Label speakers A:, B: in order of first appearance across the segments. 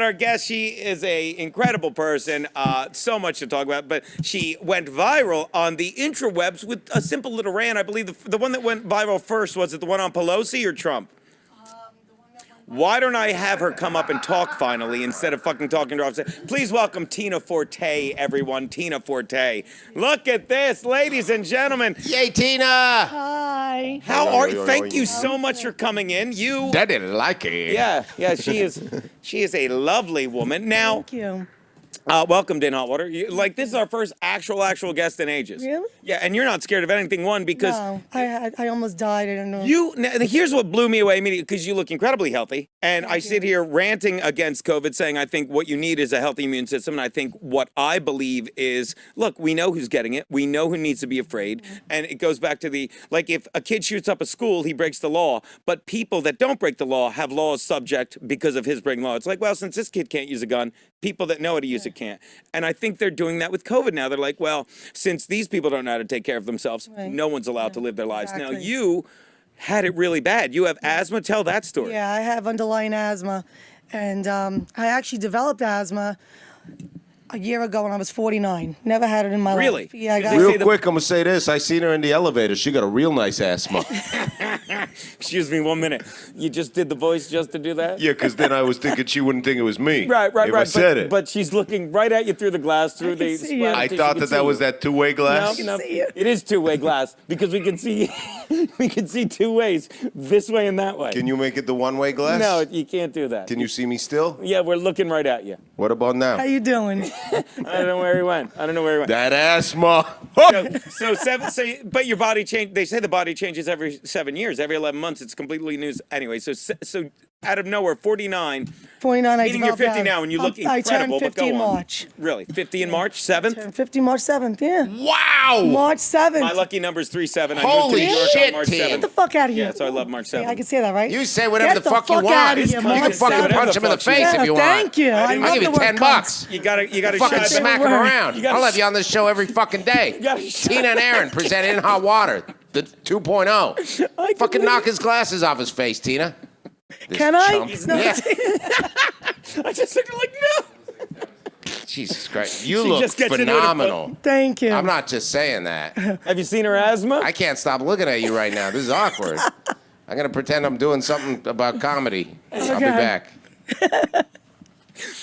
A: Our guest, she is a incredible person, so much to talk about, but she went viral on the intrawebs with a simple little rant. I believe the one that went viral first, was it the one on Pelosi or Trump? Why don't I have her come up and talk finally instead of fucking talking to her off? Please welcome Tina Forte, everyone. Tina Forte. Look at this, ladies and gentlemen.
B: Yay, Tina!
A: Hi. How are you? Thank you so much for coming in. You.
B: That didn't like it.
A: Yeah. She is a lovely woman. Now.
C: Thank you.
A: Welcome to In Hot Water. This is our first actual guest in ages.
C: Really?
A: Yeah, and you're not scared of anything, because
C: No, I almost died. I don't know.
A: now, here's what blew me away immediately, because you look incredibly healthy, and I sit here ranting against COVID, saying I think what you need is a healthy immune system, and I think what I believe is, look, we know who's getting it, we know who needs to be afraid, and it goes back to if a kid shoots up a school, he breaks the law, but people that don't break the law have laws subject because of his breaking law. It's like, well, since this kid can't use a gun, people that know how to use it can't. And I think they're doing that with COVID now. They're like, well, since these people don't know how to take care of themselves, no one's allowed to live their lives.
C: Exactly.
A: Now, you had it really bad. You have asthma. Tell that story.
C: Yeah, I have underlying asthma, and I actually developed asthma a year ago when I was 49. Never had it in my
A: Really?
C: life. Yeah, I got
B: Real quick, I'm going to say this. I seen her in the elevator. She got a real nice asthma.
A: Excuse me 1 minute. You just did the voice just to do that?
B: Yeah, because then I was thinking she wouldn't think it was me.
A: Right.
B: If I said it.
A: But she's looking right at you through the glass, through the
C: see you.
A: splatter
B: I
A: tissue.
B: thought
A: You can
B: that
A: see
B: was
A: you.
B: that two-way glass.
A: No,
C: see you.
A: it is two-way glass, because we can see we can see two ways, this way and that way.
B: Can you make it the one-way glass?
A: No, you can't do that.
B: Can you see me still?
A: Yeah, we're looking right at you.
B: What about now?
C: How you doing?
A: I don't know where he went.
B: That asthma.
A: But your body changed. They say the body changes every 7 years, every 11 months. It's completely new. Anyway, so out of nowhere, 49.
C: 49.
A: Meaning you're 50 now, and you look
C: I
A: incredible.
C: turned 50
A: but go
C: in
A: on.
C: March.
A: Really, 50 in March, 7th.
C: Turned 50 March 7th. Yeah.
B: Wow.
C: March 7th.
A: My lucky number is 37. I
B: Holy
A: moved to New York
B: shit,
A: on March
B: Tim.
A: 7th.
C: Get the fuck out of here.
A: Yeah, so I love March 7th.
C: I can say that, right?
B: You say whatever
C: Get
B: the fuck you want.
C: outta here,
A: It's
B: You
A: coming.
B: can
C: March
B: fucking
C: 7th.
B: punch him in the face
C: Yeah,
B: if you want.
C: thank you. I
A: I'll
C: love
B: give
C: the
B: you 10
C: word
B: bucks.
A: You gotta
B: Fucking
A: shut
B: smack him
C: word.
B: around.
A: You gotta
B: I'll have you on this show every fucking day.
A: gotta shut
B: Tina and Arron present In Hot Water, the 2.0. Fucking knock his glasses off his face, Tina. This
C: Can I?
B: chump.
C: No.
B: Yeah.
A: I just looked like no.
B: Jesus Christ. You
A: She
B: look
A: just gets into it.
B: phenomenal.
C: Thank you.
B: I'm not just saying that.
A: Have you seen her asthma?
B: I can't stop looking at you right now. This is awkward. I'm going to pretend I'm doing something about comedy. I'll be
C: Okay.
B: back.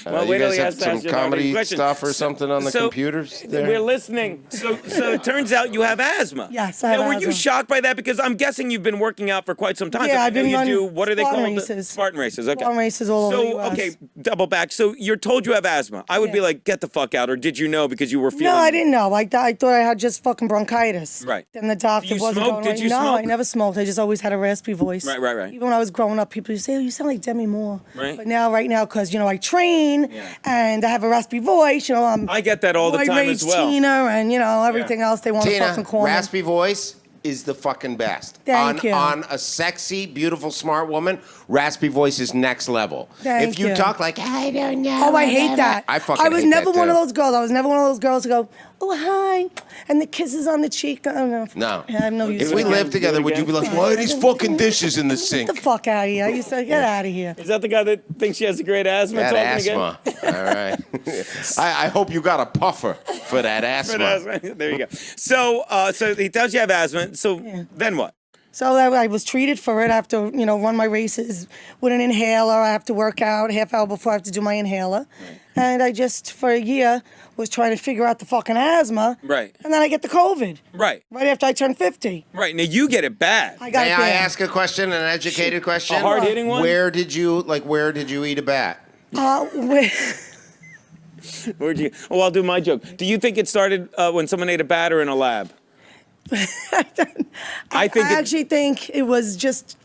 A: Well,
B: You
A: wait till
B: guys
A: he
B: have
A: has to
B: some
A: ask you about any
B: comedy
A: questions.
B: stuff or something on the
A: So,
B: computers there?
A: We're listening. So it turns out you have asthma.
C: Yes, I have
A: Now, were you
C: asthma.
A: shocked by that? Because I'm guessing you've been working out for quite some time.
C: Yeah,
A: So I
C: I've
A: know
C: been
A: you
C: running
A: do, what are they
C: Spartan
A: called?
C: races.
A: Spartan races, okay.
C: Spartan races all over the
A: So,
C: US.
A: okay, double back. So you're told you have asthma. I would be
C: Yeah.
A: like, get the fuck out. Or did you know because you were feeling...
C: No, I didn't know. I thought I had just fucking bronchitis.
A: Right.
C: Then the doctor
A: Do you
C: wasn't
A: smoke?
C: going
A: Did
C: right.
A: you
C: No,
A: smoke?
C: I never smoked. I just always had a raspy voice.
A: Right.
C: Even when I was growing up, people used to say, "Oh, you sound like Demi Moore."
A: Right.
C: But right now, because I train and I have a raspy voice.
A: I get that all the time
C: Rage
A: as well.
C: Tina and everything else they want to
B: Tina,
C: fucking call me.
B: raspy voice is the fucking best.
C: Thank you.
B: On a sexy, beautiful, smart woman, raspy voice is next level.
C: Thank
B: if you
C: you.
B: talk like, I don't know.
C: Oh, I hate that.
B: I fucking
C: was
B: hate
C: never
B: that
C: one of
B: too.
C: those girls. I was never one of those girls who go, "Oh, hi," and the kisses on the cheek. I don't know.
B: No.
C: I have no use
B: If
C: for
B: we
C: that.
B: lived together, would you be like, why are these fucking dishes in the sink?
C: Get the fuck out of here. I used to get out of here.
A: Is that the guy that thinks she has a great asthma?
B: That
A: talking
B: asthma.
A: Again?
B: All right. I hope you got a puffer for that asthma.
A: There you go. So he tells you have asthma. So then what?
C: So I was treated for it. I have to, run my races with an inhaler. I have to work out a half hour before I have to do my inhaler. And I just, for a year, was trying to figure out the fucking asthma.
A: Right.
C: And then I get the COVID.
A: Right.
C: Right after I turned 50.
A: Right. Now you get it bad.
C: I got
B: May
C: it
B: I
C: bad.
B: ask a question, an educated question?
A: A hard-hitting one?
B: Where did you eat a bat?
A: Where'd you? Oh, I'll do my joke. Do you think it started when someone ate a bat or in a lab?
C: I actually think it was just.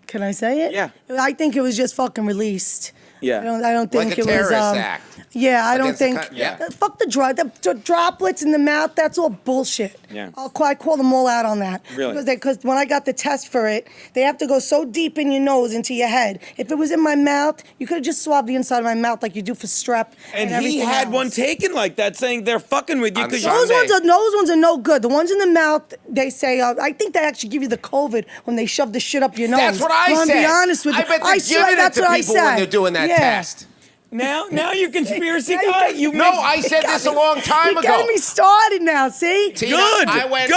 C: Can I say it?
A: Yeah.
C: I think it was just fucking released.
A: Yeah.
C: I don't think
B: Like a
C: it
B: terrorist
C: was.
B: act.
C: Yeah, I don't
B: Against the
C: think. Fuck the droplets in the mouth. That's all bullshit.
A: Yeah.
C: I call them all out on that.
A: Really?
C: Because when I got the test for it, they have to go so deep in your nose into your head. If it was in my mouth, you could have just swabbed the inside of my mouth like you do for strep.
A: And he
C: everything
A: had
C: else.
A: one taken like that, saying they're fucking with you
B: On
A: because
B: Sunday.
C: Those ones are no good. The ones in the mouth, they say, I think they actually give you the COVID when they shove the shit up your nose.
B: That's what I
C: I'm
B: said.
C: be honest with you.
B: I bet they're
C: swear
B: giving it
C: that's
B: to
C: what I
B: people
C: said.
B: when they're doing that
C: Yeah.
B: test.
A: Now you're conspiracy guy. You
B: No, I said this a long time
C: You're
B: ago.
C: getting me started now, see?
B: Tina,
A: good.
B: I went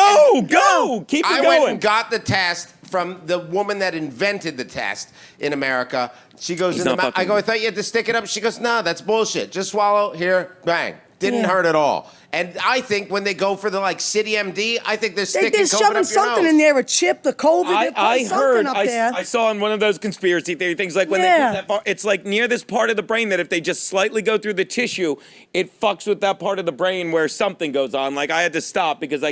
A: Go. Keep it
B: I
A: going.
B: went and got the test from the woman that invented the test in America. She goes
A: He's
B: in the
A: not
B: mouth. I
A: fucking
B: go, I
A: with
B: thought you had to stick it up. She goes, no, that's bullshit. Just swallow. Here, bang. Didn't hurt at all. And I think when they go for the City MD, I think they're sticking
C: They're
B: COVID
C: shoving
B: up your
C: something
B: nose.
C: in there, a chip, the COVID. They're
A: I
C: putting
A: heard,
C: something up there.
A: I saw on one of those conspiracy theory things, like when they
C: Yeah.
A: put that far, it's like near this part of the brain that if they just slightly go through the tissue, it fucks with that part of the brain where something goes on. Like I had to stop because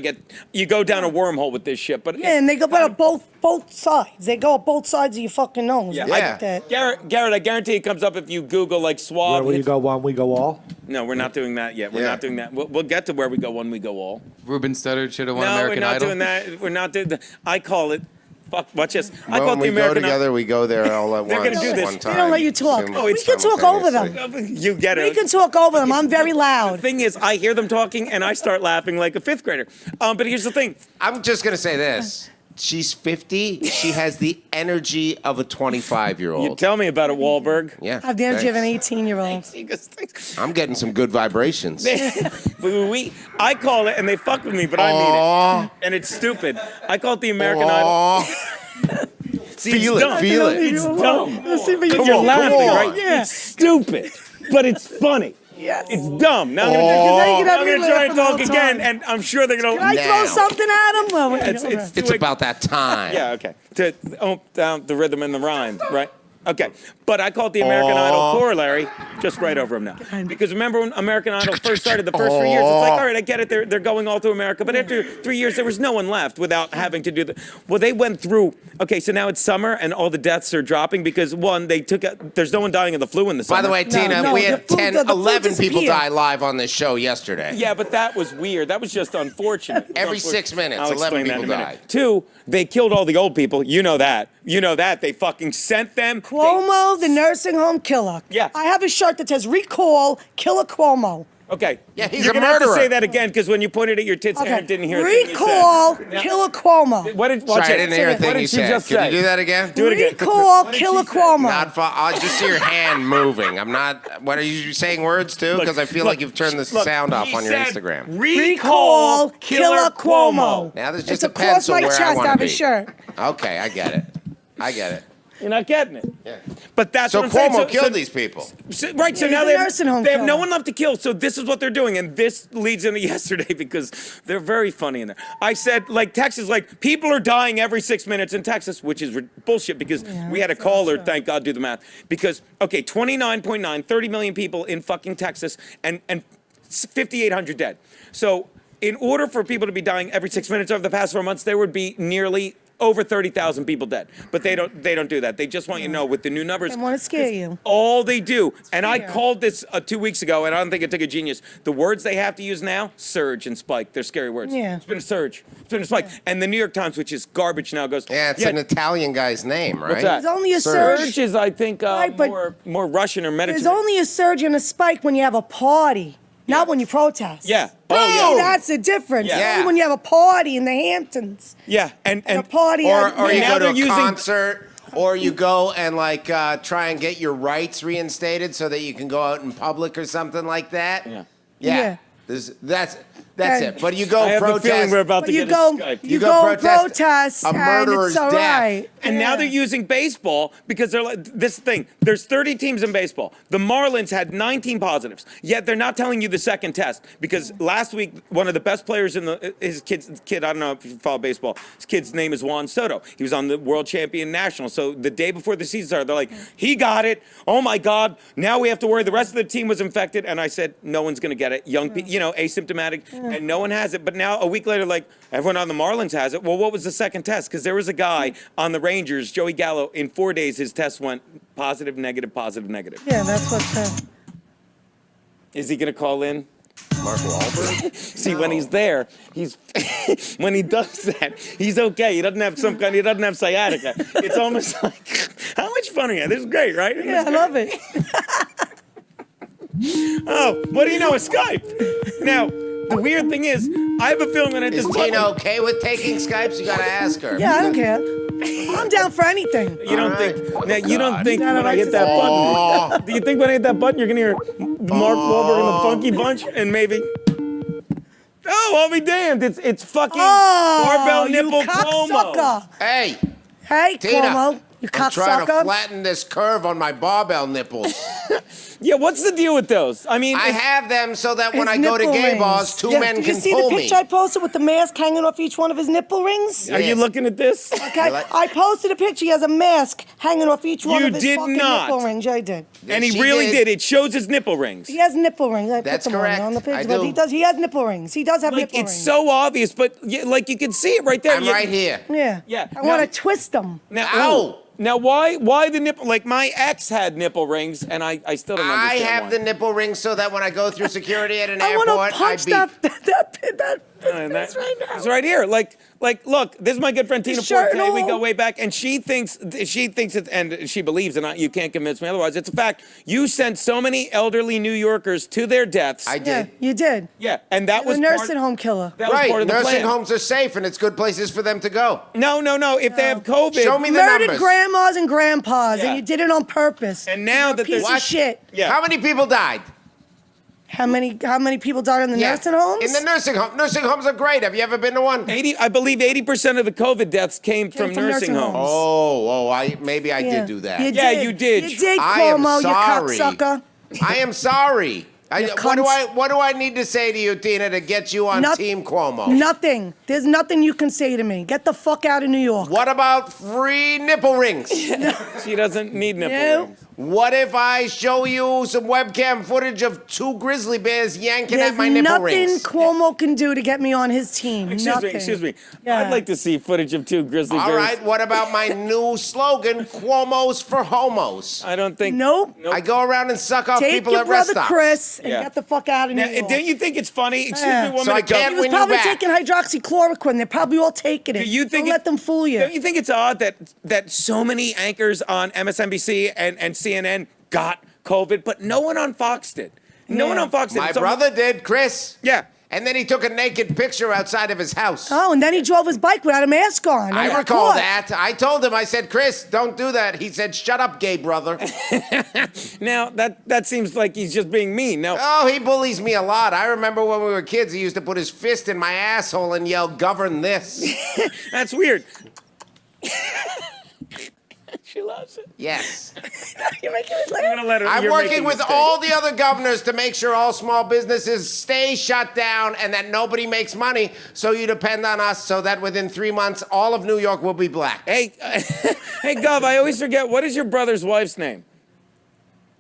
A: you go down a wormhole with this shit. But
C: Yeah, and they go up both sides. They go up both sides of your fucking nose.
A: Yeah.
C: I like
B: Yeah.
C: that.
A: Garrett, I guarantee it comes up if you Google swab.
D: Where you go one, we go all.
A: No, we're not doing that yet. We're
B: Yeah.
A: not doing that. We'll get to where we go one, we go all.
E: Ruben Studdard should have won
A: No,
E: American
A: we're not
E: Idol.
A: doing that. We're not doing that. I call it. Fuck, watch this. I call
B: When
A: it
B: we
A: the
B: go
A: American
B: together, we go there all at
A: They're
B: once.
A: gonna do this.
B: One
A: They
B: time.
C: don't let you talk.
B: Sim-
C: Oh, we can talk over them.
B: simultaneously.
A: You get it.
C: We can talk over them. I'm very
A: The
C: loud.
A: thing is, I hear them talking and I start laughing like a fifth grader. But here's the thing.
B: I'm just going to say this. She's 50. She has the energy of a 25-year-old.
A: You tell me about it, Wahlberg.
B: Yeah.
C: I have the energy of an
B: thanks.
C: 18-year-old.
B: I'm getting some good vibrations.
A: I call it, and they fuck with me, but I mean it. And it's stupid. I call it the American Idol.
B: Aw.
A: See,
B: Feel
A: it's
B: it,
A: dumb.
B: feel it.
A: It's dumb.
C: See, but
A: You're
B: on,
A: laughing,
B: come on.
A: right?
C: Yeah.
A: It's stupid, but it's funny.
C: Yes.
A: It's dumb. Now
C: Now you can have
A: I'm
C: me
A: going to try
C: laughing
A: and
C: the
A: talk
C: whole
A: again,
C: time.
A: and I'm sure they're going
C: Can I
A: to.
C: throw
B: Now.
C: something at him? Well,
B: It's about that time.
A: Yeah, okay. Down the rhythm and the rhyme, right? Okay, but I call it the American Idol corollary, just right over him now. Because remember when American Idol first started, the first 3 years, it's like, all right, I get it, they're going all through America, but after 3 years, there was no one left without having to do the. Well, they went through. Okay, so now it's summer and all the deaths are dropping because one, there's no one dying of the flu in the summer.
B: By the way, Tina,
C: no,
B: we
C: the
B: had
C: flu-
B: 10,
C: the flu
B: 11 people
C: disappeared.
B: die live on this show yesterday.
A: Yeah, but that was weird. That was just unfortunate.
B: Every 6 minutes,
A: I'll
B: 11
A: explain that in
B: people
A: a minute.
B: died.
A: Two, they killed all the old people. You know that. They fucking sent them.
C: Cuomo, the nursing home killer.
A: Yeah.
C: I have a shirt that says recall Killer Cuomo.
A: Okay.
B: Yeah, he's
A: You're
B: a
A: gonna have to
B: murderer.
A: say that again because when you pointed at your tits,
C: Okay.
A: Aaron didn't hear a thing you said.
C: Recall
A: Now-
C: Killer Cuomo.
A: What did?
B: Sorry,
A: Watch
B: I
A: it.
B: didn't hear a
A: What
B: thing
A: did
B: you
A: she
B: said.
A: just
B: Can
A: say?
B: you do that again?
A: Do it again.
C: Recall
A: What did
C: Killer
A: she say?
C: Cuomo.
B: Not I just see your hand moving. I'm not. What are you saying words to? Because I feel like you've turned the sound off
A: He
B: on your
A: said,
B: Instagram.
C: Recall Killer Cuomo.
B: Now there's
C: It's
B: just a
C: across
B: pencil
C: my
B: where I
C: chest. I
B: want
C: have
B: to
C: a
B: be.
C: shirt.
B: Okay, I get it. I get it.
A: You're not getting it.
B: Yeah.
A: But that's
B: So
A: what I'm saying.
B: Cuomo killed these people.
A: Right, so
C: Yeah,
A: now
C: he's a
A: they have,
C: nursing home
A: they have no
C: killer.
A: one left to kill. So this is what they're doing, and this leads into yesterday because they're very funny in there. I said, Texas, people are dying every 6 minutes in Texas, which is bullshit because we had a caller, thank God, do the math. Because, 29.9, 30 million people in fucking Texas, and 5,800 dead. So in order for people to be dying every 6 minutes over the past 4 months, there would be nearly over 30,000 people dead. But they don't do that. They just want you to know with the new numbers.
C: They want to scare you.
A: All they do, and I
C: fear.
A: called this 2 weeks ago, and I don't think it took a genius. The words they have to use now, surge and spike. They're scary words.
C: Yeah.
A: It's been a surge. It's been a spike. And the New York Times, which is garbage now, goes,
B: Yeah, it's an Italian guy's name, right?
A: What's that?
C: There's only a
B: Surge.
C: surge.
A: surge is, I think,
C: Right, but
A: more Russian or
C: There's
A: Mediterranean.
C: only a surge and a spike when you have a party, not when you protest.
A: Yeah.
C: Oh, that's the difference.
A: Yeah.
C: It's only when you have a party in the Hamptons.
A: Yeah, and
C: a party.
B: Or
C: at-
B: you
A: now
B: go to
A: they're
B: a
A: using-
B: concert, or you go and try and get your rights reinstated so that you can go out in public or something like that.
A: Yeah.
C: Yeah.
B: That's
C: And-
B: it. But you go
A: I have
B: protest.
A: the feeling we're about
C: But
A: to
C: you
A: get
C: go,
A: a Skype.
C: you
B: go
C: go
B: protest
C: protest,
B: a
C: and
B: murderer's
C: it's all
B: death.
C: right.
A: And now
C: Yeah.
A: they're using baseball because they're like, this thing, there's 30 teams in baseball. The Marlins had 19 positives, yet they're not telling you the second test because last week, one of the best players in his kid, I don't know if you follow baseball, his kid's name is Juan Soto. He was on the World Champion National. So the day before the season started, they're like, he got it. Oh my God. Now we have to worry. The rest of the team was infected. And I said, no one's going to get it. Young people, asymptomatic, and no one has it. But now a week later, everyone on the Marlins has it. Well, what was the second test? Because there was a guy on the Rangers, Joey Gallo, in 4 days, his test went positive, negative, positive, negative.
C: Yeah, that's what's
A: Is he going to call in?
B: Mark Wahlberg?
A: See, when he's there, when he does that, he's okay. He doesn't have he doesn't have sciatica. It's almost like, how much fun are you? This is great, right?
C: Yeah, I love it.
A: Oh, what do you know? It's Skype. Now, the weird thing is, I have a feeling that at
B: Is
A: this point,
B: Tina okay with taking Skypes? You gotta ask her.
C: Yeah, I don't care. I'm down for anything.
A: You don't think? Now, you don't think
C: Got a
A: when I
C: right
A: hit
C: to
A: that
C: say.
A: button? Do you think when I hit that button, you're gonna hear Mark Wahlberg and the Funky Bunch, and maybe? Oh, I'll be damned! It's fucking barbell nipple
C: you
A: Cuomo.
C: cocksucker.
B: Hey,
C: Hey,
B: Tina.
C: Cuomo, you
B: I'm trying to
C: cocksucker.
B: flatten this curve on my barbell nipples.
A: Yeah, what's the deal with those? I mean,
B: I
A: it's-
B: have them so that when
C: His
B: I go to
C: nipple
B: gay
C: rings.
B: bars, two
C: Yeah,
B: men
C: did
B: can
C: you see
B: pull
C: the
B: me.
C: picture I posted with the mask hanging off each one of his nipple rings?
A: are you looking at this?
C: Okay,
B: You like-
C: I posted a picture. He has a mask hanging off each one
A: You
C: of his
A: did
C: fucking
A: not.
C: nipple rings. Yeah, I did.
A: And he
B: She
A: really
B: did.
A: did. It shows his nipple rings.
C: He has nipple rings. I
B: That's
C: put them
B: correct.
C: on the picture,
B: I
C: but
B: do.
C: he does. He has nipple rings. He does have
A: Like
C: nipple
A: it's
C: rings.
A: so obvious, but like you can see it right there.
B: I'm right here.
C: Yeah.
A: Yeah.
C: I want
A: Now-
C: to twist them.
A: Now,
B: Ow!
A: Now, why the nipple? Like my ex had nipple rings, and I still don't
B: I
A: understand
B: have
A: why.
B: the nipple ring so that when I go through security at an
C: I want
B: airport,
C: to punch
B: beat.
C: that
A: And
C: that's right now.
A: It's right here. Like, look, this is my good friend Tina
C: His shirt
A: Forte.
C: and
A: We
C: all.
A: go way back, and she thinks it, and she believes, and you can't convince me otherwise. It's a fact. You sent so many elderly New Yorkers to their deaths.
B: I
C: Yeah,
B: did.
C: you did.
A: Yeah, and that
C: The
A: was
C: nursing
A: part,
C: home killer.
A: That was
B: Right,
A: part of the
B: nursing
A: plan.
B: homes are safe and it's good places for them to go.
A: No. If they have COVID,
B: Show me the
C: Murdered
B: numbers.
C: grandmas and grandpas,
A: Yeah.
C: and you did it on purpose.
A: And now
C: You're a
A: that
C: piece
A: there's-
C: of
B: What?
C: shit.
A: Yeah.
B: How many people died?
C: How many people died in the nursing homes?
B: In the nursing home. Nursing homes are great. Have you ever been to one?
A: I believe 80% of the COVID deaths came from
C: from
A: nursing
C: nursing
A: homes.
C: homes.
B: Maybe I
C: Yeah.
B: did do that.
A: Yeah, you did.
C: You did,
B: I am
C: Cuomo, you
B: sorry.
C: cocksucker.
B: I am sorry.
C: You
B: What do I need to say to you, Tina, to get you on
C: Noth-
B: Team Cuomo?
C: Nothing. There's nothing you can say to me. Get the fuck out of New York.
B: What about free nipple rings?
A: She doesn't need nipple
C: No.
A: rings.
B: What if I show you some webcam footage of two grizzly bears yanking
C: There's
B: at my nipple
C: nothing
B: rings?
C: Cuomo can do to get me on his team. Nothing.
A: Excuse me.
C: Yeah.
A: I'd like to see footage of two grizzly
B: All
A: bears.
B: right, what about my new slogan, Cuomo's for homos?
A: I don't think.
C: Nope.
B: I go around and suck off
C: Take
B: people
C: your
B: at rest
C: brother
B: stops.
C: Chris and
A: Yeah.
C: get the fuck out of New
A: Now,
C: York.
A: don't you think it's funny? Excuse
C: Yeah.
A: me, woman.
B: So I
A: of government.
B: can't
C: He was
B: win you
C: probably
B: back.
C: taking hydroxychloroquine. They're probably all taking it.
A: Do you think
C: Don't let them fool you.
A: Don't you think it's odd that so many anchors on MSNBC and CNN got COVID, but no one on Fox did? No one
C: Yeah.
A: on Fox did.
B: My
A: So-
B: brother did, Chris.
A: Yeah.
B: And then he took a naked picture outside of his house.
C: Oh, and then he drove his bike without a mask on.
B: I
C: got
B: recall
C: caught.
B: that. I told him, I said, Chris, don't do that. He said, shut up, gay brother.
A: Now that seems like he's just being mean. Now
B: Oh, he bullies me a lot. I remember when we were kids, he used to put his fist in my asshole and yell, govern this.
A: that's weird. She loves it.
B: Yes.
C: You're making me laugh.
A: I'm gonna let her.
B: I'm
A: you're
B: working
A: making a
B: with
A: mistake.
B: all the other governors to make sure all small businesses stay shut down and that nobody makes money. So you depend on us so that within 3 months, all of New York will be black.
A: Hey, hey, Gov. I always forget. What is your brother's wife's name?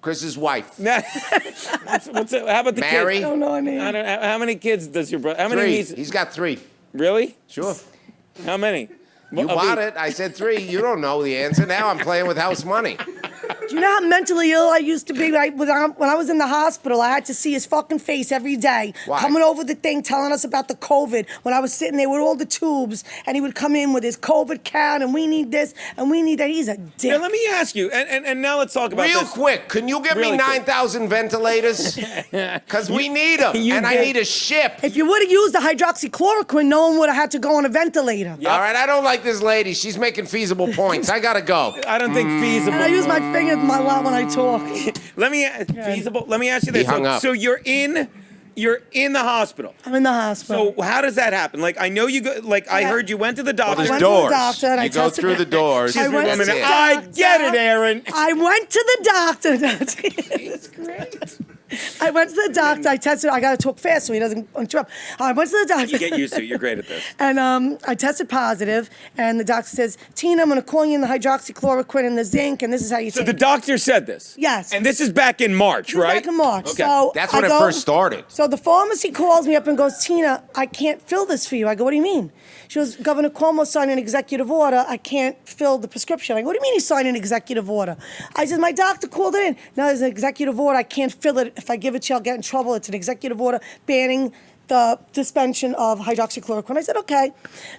B: Chris's wife.
A: what's it? How about the
B: Mary.
A: kids?
C: I don't know her name.
A: I don't, how many kids does your brother? How many
B: 3.
A: nieces?
B: He's got 3.
A: Really?
B: Sure.
A: How many?
B: You bought it. I said 3. You don't know the answer. Now I'm playing with house money.
C: Do you know how mentally ill I used to be? When I was in the hospital, I had to see his fucking face every day.
B: Why?
C: Coming over the thing, telling us about the COVID. When I was sitting there with all the tubes, and he would come in with his COVID count, and we need this, and we need that. He's a dick.
A: Now let me ask you, and now let's talk about
B: Real
A: this.
B: quick, can you get
A: Really
B: me
A: quick.
B: 9,000 ventilators? Because we need them,
A: you
B: and I
A: get-
B: need a ship.
C: If you would have used the hydroxychloroquine, no one would have had to go on a ventilator.
B: All right, I don't like this lady. She's making feasible points. I gotta go.
A: I don't think feasible.
C: And I use my finger a lot when I talk.
A: Let me feasible. Let me ask you this.
B: He hung
A: So,
B: up.
A: so you're in the hospital.
C: I'm in the hospital.
A: So how does that happen? Like I know you go. Like I
C: Yeah.
A: heard you went to the doctor.
C: I
D: There's
C: went to the
D: doors.
C: doctor and I
D: You go
C: tested
D: through
C: it.
D: the doors.
C: I went
A: Woman,
C: to the
A: I
C: doctor.
A: get it, Aaron.
C: I went to the doctor. I went to the doctor. I tested. I got to talk fast so he doesn't interrupt. I went to the doctor.
A: You get used to it. You're great at this.
C: And I tested positive, and the doctor says, Tina, I'm going to call you in the hydroxychloroquine and the zinc, and this is how you
A: So
C: take
A: the
C: it.
A: doctor said this.
C: Yes.
A: And this is back in March,
C: This is
A: right?
C: back in March.
A: Okay.
C: So
B: That's
C: I
B: when it
C: go-
B: first started.
C: So the pharmacy calls me up and goes, Tina, I can't fill this for you. I go, what do you mean? She goes, Governor Cuomo signed an executive order. I can't fill the prescription. I go, what do you mean he signed an executive order? I said, my doctor called it in. Now there's an executive order. I can't fill it. If I give it to you, I'll get in trouble. It's an executive order banning the suspension of hydroxychloroquine. I said, okay,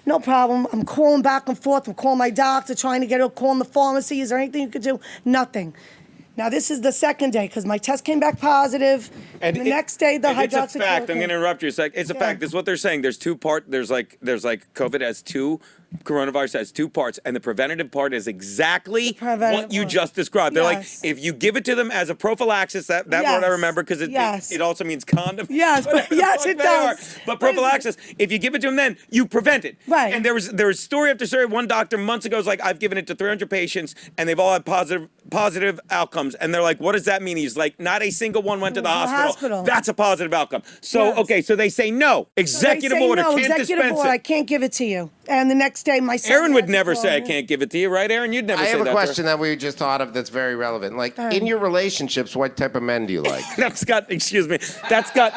C: no problem. I'm calling back and forth. I'm calling my doctor, trying to get her, calling the pharmacy. Is there anything you could do? Nothing. Now, this is the second day because my test came back positive. And the next day, the
A: and
C: hydroxychloroquine.
A: It's a fact. I'm going to interrupt you a sec. It's a
C: Yeah.
A: fact. This is what they're saying. There's like COVID has two coronavirus has two parts, and the preventative part is exactly
C: Preventative
A: what you
C: part.
A: just described. They're
C: Yes.
A: like, if you give it to them as a prophylaxis, that word I
C: Yes.
A: remember because
C: Yes.
A: it also means condom.
C: Yes, but
A: Whatever the
C: yes,
A: fuck
C: it
A: they
C: does.
A: are. But prophylaxis, if you give it to them then, you prevent it.
C: Right.
A: And there was story after story. One doctor months ago was like, I've given it to 300 patients, and they've all had positive outcomes. And they're like, what does that mean? He's like, not a single one went to the hospital. That's a positive outcome. So,
C: Yes.
A: okay, so they say no. Executive
C: They say,
A: order,
C: no,
A: can't
C: executive
A: dispense
C: order,
A: it.
C: I can't give it to you. And the next day, my son
A: Aaron would
C: had to
A: never
C: call
A: say, I
C: me.
A: can't give it to you, right, Aaron? You'd never
B: I
A: say
B: have
A: that
B: a
A: to her.
B: question that we just thought of that's very relevant. Like, in your relationships, what type of men do you like?
A: That's got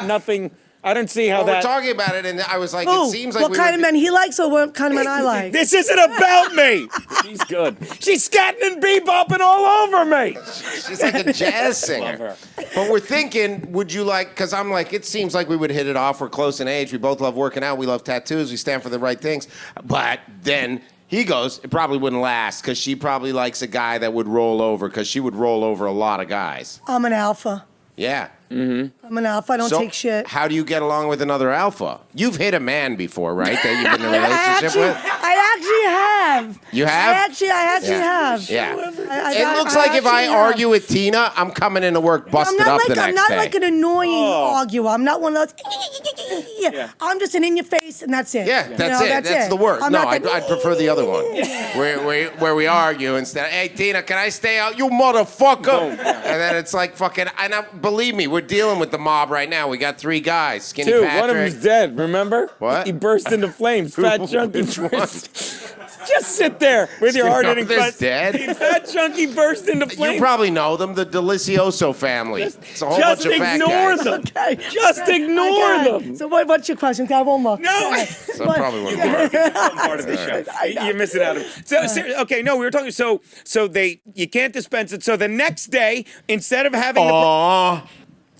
A: nothing. I don't see how
B: Well, we're
A: that.
B: talking about it, and I was like,
C: Ooh,
B: it seems like
C: what kind of men he likes or what kind of men I like?
A: This isn't about me. She's good. She's scatting and bebopping all over me.
B: She's like a jazz singer.
A: Love her.
B: But we're thinking, would you like, because I'm like, it seems like we would hit it off. We're close in age. We both love working out. We love tattoos. We stand for the right things. But then he goes, it probably wouldn't last because she probably likes a guy that would roll over because she would roll over a lot of guys.
C: I'm an alpha.
B: Yeah.
C: I'm an alpha. I don't
B: So
C: take shit.
B: how do you get along with another alpha? You've hit a man before, right? That you've been in a relationship with?
C: I actually have.
B: You have?
C: I actually have.
B: Yeah.
C: I
B: It looks like if I
C: actually have.
B: argue with Tina, I'm coming into work busted up the next
C: I'm not
B: day.
C: like an annoying arguer. I'm not one of those.
A: Yeah.
C: I'm just an in your face, and that's it.
B: Yeah,
C: You
B: that's
C: know,
B: it. That's the word.
C: I'm
B: No,
C: not
B: I'd prefer the other one, where we argue instead. Hey, Tina, can I stay out? You motherfucker!
A: Boom.
B: And then it's like fucking. Believe me, we're dealing with the mob right now. We got 3 guys. Skinny
A: Dude,
B: Patrick.
A: one of them's dead, remember?
B: What?
A: He burst into flames. Fat chunky
B: Which one?
A: burst. Just sit there with your hard hitting
B: Arthur's dead?
A: Fat chunky burst into flames.
B: You probably know them, the Delicioso family. It's a whole
A: Just
B: bunch of fat
A: ignore
B: guys.
A: them.
C: Okay.
A: Just ignore
C: Okay.
A: them.
C: So what's your question? I won't look.
A: No.
B: So probably one of them.
A: Part of the show. You're missing out. Okay, no, we were talking. So you can't dispense it. So the next day, instead of having
B: Aww.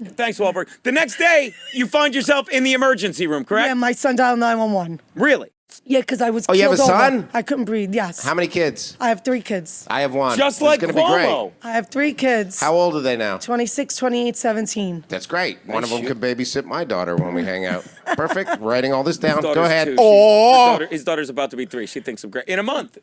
A: thanks, Wahlberg. The next day, you find yourself in the emergency room, correct?
C: Yeah, my son dialed 911.
A: Really?
C: Yeah, because I was.
B: Oh, you have a
C: keeled over.
B: son?
C: I couldn't breathe. Yes.
B: How many kids?
C: I have 3 kids.
B: I have 1.
A: Just
B: It's
A: like
B: gonna be great.
A: Cuomo.
C: I have 3 kids.
B: How old are they now?
C: 26, 28, 17.
B: That's great. One of them
A: shit.
B: could babysit my daughter when we hang out. Perfect. Writing all this down.
A: Daughter's
B: Go ahead.
A: 2.
B: Oh.
A: His daughter's about to be 3. She thinks I'm great. In a month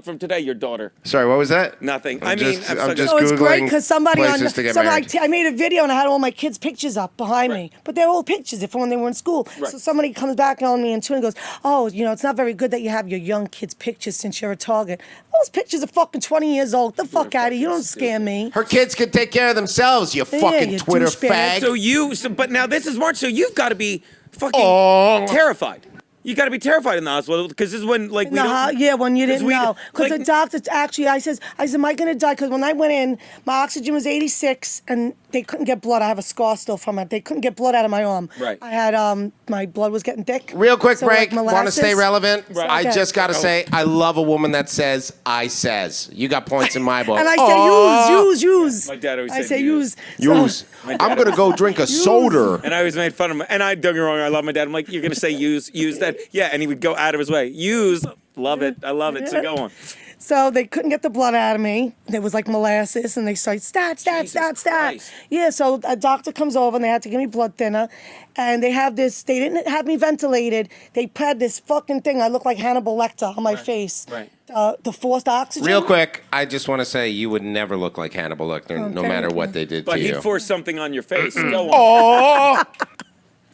A: from today, your daughter.
B: Sorry, what was that?
A: Nothing.
B: I'm just
C: So it's great
B: Googling
C: because somebody on
B: places to get married.
C: I made a video and I had all my kids' pictures up behind me, but they're all pictures from when they were in school.
A: Right.
C: So somebody comes back on me and goes, "Oh, it's not very good that you have your young kids' pictures since you're a target. Those pictures are fucking 20 years old. The fuck out of you! You don't scam me."
B: Her kids could take care of themselves, you fucking
C: you
B: Twitter
C: douchebag.
B: fag.
A: But now this is March, so you've got to be fucking
B: Oh.
A: terrified. You got to be terrified in the hospital because this is when when
C: you didn't know. Because
A: like-
C: the doctor actually, I said, am I going to die? Because when I went in, my oxygen was 86, and they couldn't get blood. I have a scar still from it. They couldn't get blood out of my arm.
A: Right.
C: I had my blood was getting thick.
B: Real quick
C: So,
B: break.
C: like,
B: Want to stay
C: molasses.
B: relevant?
A: Right.
B: I
C: Okay.
B: just got to say, I love a woman that says, I says. You got points in my book.
C: And I
B: Oh.
C: say use.
A: My dad always
C: I
A: said
C: say
A: use.
B: Use. I'm going to go drink a soda.
A: And I always made fun of him. And don't get me wrong, I love my dad. I'm like, you're going to say use that? Yeah. And he would go out of his way. Use. Love it. I love it. So go on.
C: So they couldn't get the blood out of me. There was like molasses, and they started stat.
A: Jesus Christ.
C: Yeah, so a doctor comes over, and they had to give me blood thinner. And they have this, they didn't have me ventilated. They had this fucking thing. I look like Hannibal Lecter on my face.
A: Right.
C: The forced oxygen.
B: Real quick, I just want to say you would never look like Hannibal Lecter, no
C: Okay.
B: matter what they did
A: But
B: to you.
A: he'd force something on your face. Go on.
B: Oh!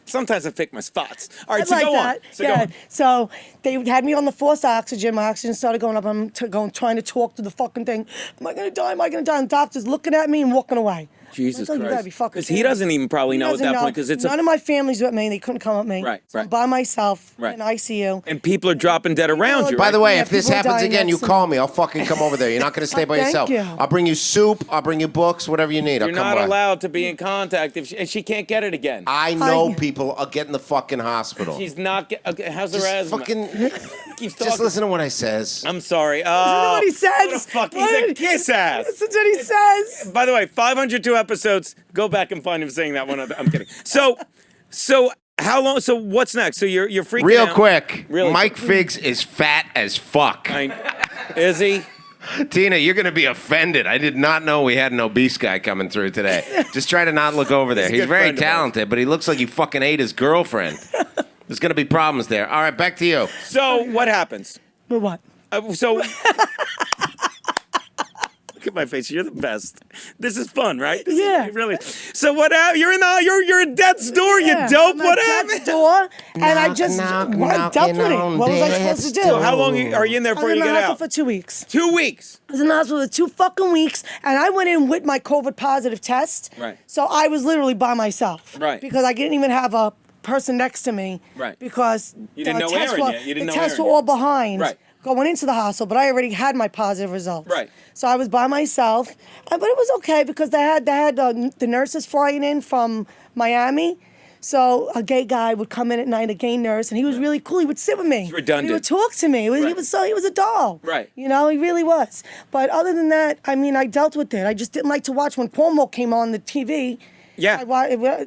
A: Sometimes I pick my spots. All right,
C: I
A: so
C: like
A: go
C: that.
A: on. So go on.
C: So they had me on the forced oxygen. My oxygen started going up. I'm trying to talk to the fucking thing. Am I gonna die? Am I gonna die? And the doctor's looking at me and walking away.
A: Jesus
C: I'm like, "Oh, you gotta be
A: Christ.
C: fucking
A: Because he
C: kidding me."
A: doesn't even probably
C: He
A: know at
C: doesn't
A: that point because it's
C: none of my family's with me. They couldn't come with me.
A: Right,
C: So I'm
A: right.
C: by myself
A: Right.
C: in ICU.
A: and people are dropping dead around you.
B: By
A: right?
B: the way,
C: Yeah,
B: if this
C: people are
B: happens
C: dying
B: again, you
C: next to
B: call me. I'll fucking come over there. You're not going to stay by
C: Thank
B: yourself.
C: you.
B: I'll bring you soup. I'll bring you books, whatever you need.
A: You're
B: I'll come
A: not
B: by.
A: allowed to be in contact and she can't get it again.
B: I know people are getting the fucking hospital.
A: She's not. Okay, how's her
B: Just
A: asthma?
B: fucking.
A: Keeps
B: Just
A: talking.
B: listen to what I says.
A: I'm sorry.
C: Listen to what he says.
A: What the fuck? He's a kiss ass.
C: Listen to what he says.
A: By the way, 502 episodes. Go back and find him saying that one. I'm kidding. So how long? So what's next? So you're freaking
B: Real
A: out.
B: quick,
A: Really
B: Mike
A: quick.
B: Figs is fat as fuck.
A: Is he?
B: Tina, you're going to be offended. I did not know we had an obese guy coming through today. Just try to not look over there.
A: He's a
B: He's
A: good
B: very
A: friend of ours.
B: talented, but he looks like he fucking ate his girlfriend. There's going to be problems there. All right, back to you.
A: So what happens?
C: With what?
A: So look at my face. You're the best. This is fun, right? This
C: Yeah.
A: is really. So what happened? You're at death's door.
C: Yeah,
A: You dope.
C: I'm at
A: What
C: death's
A: happened?
C: door, and I just
B: knocking
C: dealt with it.
B: on
C: What was I supposed
B: death's
C: to do?
A: So how long are you in there
C: I was
A: before
C: in
A: you
C: the
A: get
C: hospital
A: out?
C: for 2 weeks.
A: 2 weeks.
C: I was in the hospital for 2 fucking weeks, and I went in with my COVID positive test.
A: Right.
C: So I was literally by myself.
A: Right.
C: Because I didn't even have a person next to me.
A: Right.
C: Because
A: You didn't
C: the
A: know
C: tests
A: Arron
C: were,
A: yet. You didn't
C: the
A: know
C: tests
A: Arron
C: were all
A: yet.
C: behind.
A: Right.
C: Going into the hospital, but I already had my positive results.
A: Right.
C: So I was by myself, but it was okay because they had the nurses flying in from Miami. So a gay guy would come in at night, a gay nurse, and he was really cool. He would sit with me.
A: It's redundant.
C: He would talk to me. He
A: Right.
C: was a doll.
A: Right.
C: You know, he really was. But other than that, I mean, I dealt with it. I just didn't like to watch when Cuomo came on the TV.
A: Yeah.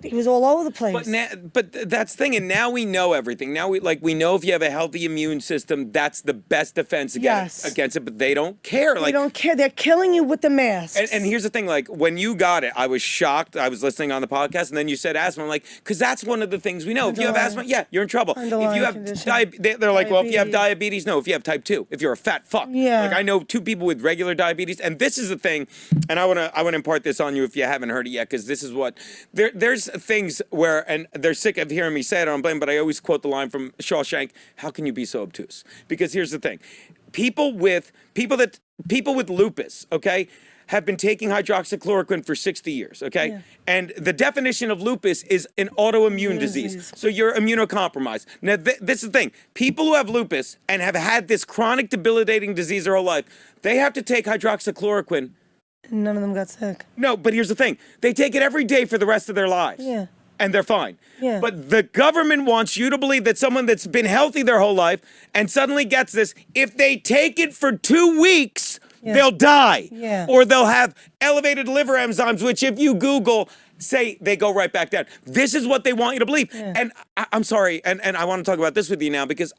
C: He was all over the place.
A: But that's the thing, and now we know everything. Now we know if you have a healthy immune system, that's the best defense against it. But they don't care.
C: They don't care. They're killing you with the masks.
A: And here's the thing, like when you got it, I was shocked. I was listening on the podcast, and then you said asthma. I'm like, because that's one of the things we know. If you have asthma, yeah, you're in trouble. If
C: Underlying
A: you have
C: condition.
A: they're like, well, if you have diabetes, no. If you have type 2, if you're a fat fuck.
C: Yeah.
A: Like I know 2 people with regular diabetes, and this is the thing, and I wanna impart this on you if you haven't heard it yet, because this is what there's things where, and they're sick of hearing me say it, I don't blame, but I always quote the line from Shawshank, how can you be so obtuse? Because here's the thing. People with lupus, okay, have been taking hydroxychloroquine for 60 years, okay?
C: Yeah.
A: And the definition of lupus is an autoimmune disease. So you're immunocompromised. Now, this is the thing. People who have lupus and have had this chronic debilitating disease their whole life, they have to take hydroxychloroquine.
C: None of them got sick.
A: No, but here's the thing. They take it every day for the rest of their lives.
C: Yeah.
A: And they're fine.
C: Yeah.
A: But the government wants you to believe that someone that's been healthy their whole life and suddenly gets this, if they take it for 2 weeks, they'll die.
C: Yeah.
A: Or they'll have elevated liver enzymes, which if you Google, say they go right back down. This is what they want you to believe.
C: Yeah.
A: And I'm sorry, and I want to talk about this with you now because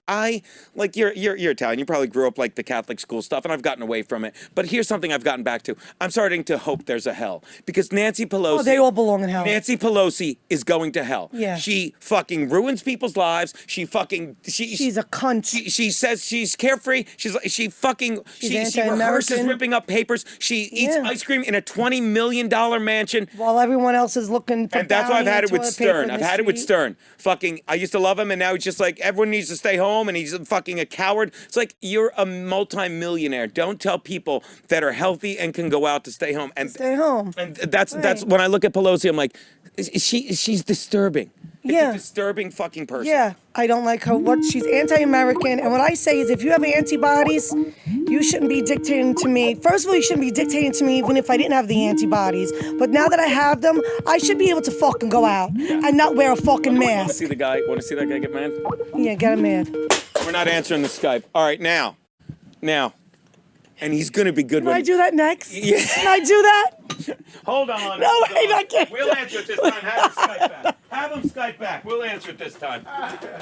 A: you're Italian. You probably grew up like the Catholic school stuff, and I've gotten away from it. But here's something I've gotten back to. I'm starting to hope there's a hell because Nancy Pelosi.
C: Oh, they all belong in hell.
A: Nancy Pelosi is going to hell.
C: Yeah.
A: She fucking ruins people's lives. She's
C: a cunt.
A: She says she's carefree. She rehearses
C: anti-American.
A: ripping up papers. She eats
C: Yeah.
A: ice cream in a $20 million mansion.
C: While everyone else is looking for
A: And that's why I've
C: Bounty
A: had
C: and
A: it with
C: toilet paper
A: Stern.
C: in
A: I've
C: the
A: had it with
C: street.
A: Stern. Fucking, I used to love him, and now he's just like, everyone needs to stay home, and he's fucking a coward. It's like, you're a multi-millionaire. Don't tell people that are healthy and can go out to stay home. And
C: Stay home.
A: And that's
C: Right.
A: when I look at Pelosi, I'm like, she's disturbing. It's
C: Yeah.
A: a disturbing fucking person.
C: Yeah, I don't like her. She's anti-American, and what I say is, if you have antibodies, you shouldn't be dictating to me. First of all, you shouldn't be dictating to me even if I didn't have the antibodies. But now that I have them, I should be able to fucking go out and not wear a fucking
A: Want to
C: mask.
A: see the guy? Want to see that guy get mad?
C: Yeah, get him mad.
A: We're not answering the Skype. All right, now. And he's gonna be good
C: Can I
A: when.
C: do that next?
A: Yeah.
C: Can I do that?
A: Hold on.
C: No,
A: hold
C: wait,
A: on.
C: I can't.
A: We'll answer it this time. Have him Skype back. Have him Skype back. We'll answer it this time.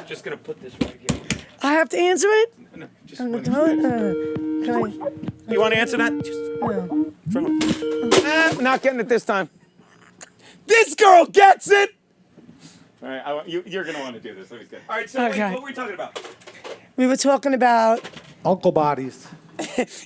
A: Just gonna put this right here.
C: I have to answer it?
A: No, just
C: I'm
A: when-
C: gonna do it? Can
A: You want to answer that? Just
C: I? No.
A: from. Not getting it this time. This girl gets it. All right, you're gonna want to do this. Let me get. All right. So
C: Okay.
A: wait, what were we talking about?
C: We were talking about
D: Uncle bodies.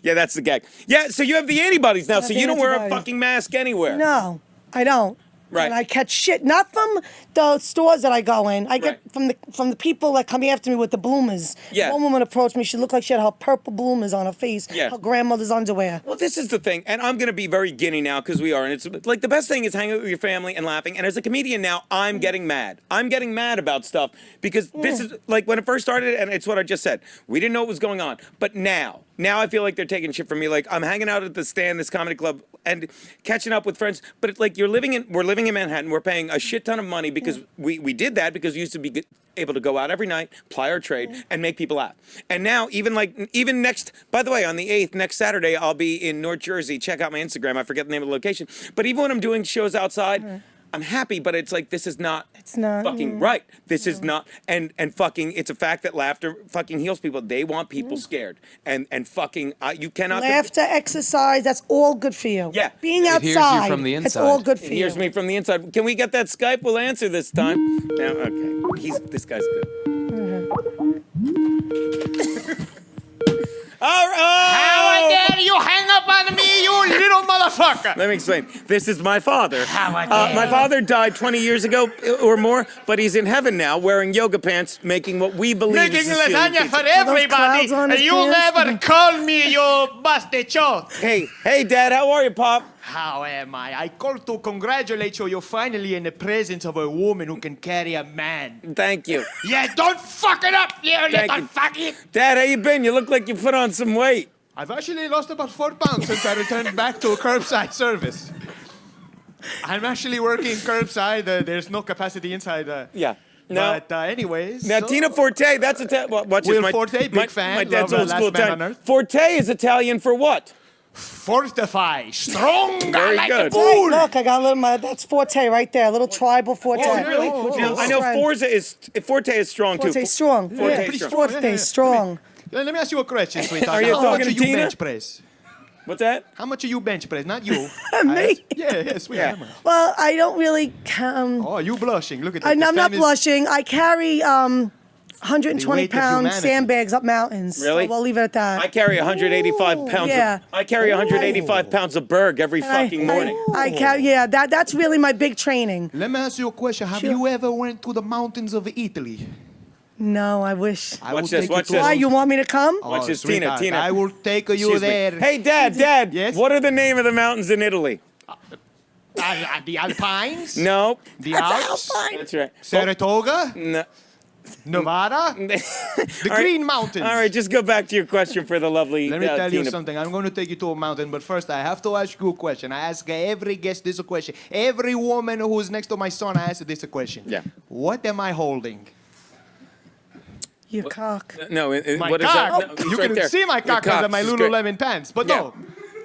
A: Yeah, that's the gag. Yeah, so you have the antibodies now, so
C: the
A: you don't wear a
C: antibodies.
A: fucking mask anywhere.
C: no, I don't.
A: Right.
C: And I catch shit, not from the stores that I go in. I get
A: Right.
C: from the people that come after me with the bloomers.
A: Yeah.
C: One woman approached me. She looked like she had her purple bloomers on her face.
A: Yeah.
C: Her grandmother's underwear.
A: Well, this is the thing, and I'm gonna be very guinea now because we are, and it's like the best thing is hanging out with your family and laughing. And as a comedian now, I'm getting mad. I'm getting mad about stuff because this is like when it first started, and it's what I just said. We didn't know what was going on, but now I feel like they're taking shit from me. Like I'm hanging out at the Stand, this comedy club, and catching up with friends. But it's like we're living in Manhattan. We're paying a shit ton of money because we did that because we used to be able to go out every night, ply our trade, and make people laugh. And now even next, by the way, on the 8th, next Saturday, I'll be in North Jersey. Check out my Instagram. I forget the name of the location. But even when I'm doing shows outside, I'm happy, but it's like this is not fucking right. This is not and fucking it's a fact that laughter fucking heals people. They want people scared. And fucking you cannot
C: Laughter, exercise, that's all good for you.
A: Yeah.
C: Being
E: It hears you
C: outside,
E: from the
C: it's
E: inside.
C: all good for
A: It
C: you.
A: hears me from the inside. Can we get that Skype? We'll answer this time. No, okay. This guy's good.
B: How dare you hang up on me, you little motherfucker?
A: Let me explain. This is my father.
B: How
A: My father died 20 years ago or more, but he's in heaven now wearing yoga pants, making what we believe
B: Making
A: is Sicilian
B: lasagna
A: pizza.
B: for everybody,
C: clouds on
B: and
C: his
B: you
C: pants?
B: never call me your bastechot.
A: Hey, Dad, how are you, Pop?
B: How am I? I called to congratulate you. You're finally in the presence of a woman who can carry a man.
A: Thank you.
B: Yeah, don't fuck it up, you
A: Thank
B: little
A: you.
B: fucking.
A: Dad, how you been? You look like you put on some weight.
B: I've actually lost about 4 pounds since I returned back to curbside service. I'm actually working curbside. There's no capacity inside.
A: Yeah. No.
B: But anyways.
A: Now,
B: so-
A: Tina Forte, that's
B: Will Forte, big fan,
A: My dad's
B: love,
A: old school
B: last man
A: Italian.
B: on earth.
A: Forte is Italian for what?
B: Fortify, stronger
A: Very
B: like
A: good.
B: a bull.
C: Hey, look, I got a little. That's Forte right there, a little tribal Forte.
A: Really?
B: oh,
A: Now,
B: oh.
A: I know
C: Friend.
A: Forte is strong too.
C: Forte strong.
A: Forte
C: Yeah,
A: is strong.
C: Forte strong.
B: Let me ask you a question, sweetheart.
A: Are you
B: How
A: talking
B: much
A: to
B: do you
A: Tina?
B: bench press?
A: What's that?
B: How much do you bench press? Not you.
C: Me?
B: Yeah, sweetheart.
A: Yeah.
C: Well, I don't really.
B: Oh, you blushing. Look at that.
C: I'm
B: The
C: not
B: fan is-
C: blushing. I carry
B: The
C: 120
B: weight of
C: pound
B: humanity.
C: sandbags up mountains.
A: Really?
C: So we'll leave it at that.
A: I carry 185 pounds.
C: Yeah.
A: I carry 185 pounds of Berg every fucking morning.
C: I carry. Yeah, that's really my big training.
B: Let me ask you a question. Have
C: Sure.
B: you ever went to the mountains of Italy?
C: No, I wish.
B: I
A: Watch
B: will
A: this,
B: take you
A: watch
B: to
A: this.
C: Why
B: those-
C: you want me to come?
B: Oh,
A: Watch this, Tina,
B: sweetheart,
A: Tina.
B: I will take you
A: Excuse me.
B: there.
A: Hey, Dad,
B: Yes?
A: what are the name of the mountains in Italy?
B: The Alpines?
A: No.
B: The Alps?
A: That's right.
B: Saratoga?
A: No.
B: Nevada? The
A: All right.
B: Green Mountains.
A: All right, just go back to your question for the lovely
B: Let me tell you
A: Tina.
B: something. I'm going to take you to a mountain, but first I have to ask you a question. I ask every guest this a question. Every woman who's next to my son, I ask this a question.
A: Yeah.
B: What am I holding?
C: Your cock.
A: No,
B: My
A: what is
B: cock.
A: that? No,
B: You
A: it's right
B: can
A: there.
B: see my
A: Your
B: cock under
A: cock.
B: my
A: It's great.
B: Lululemon pants. But
A: Yeah.
B: no.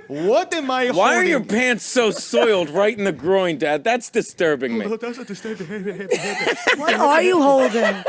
B: What am I holding?
A: Why are your pants so soiled right in the groin, Dad? That's disturbing me.
B: Oh, that's not disturbing.
C: What are you holding?
B: I'm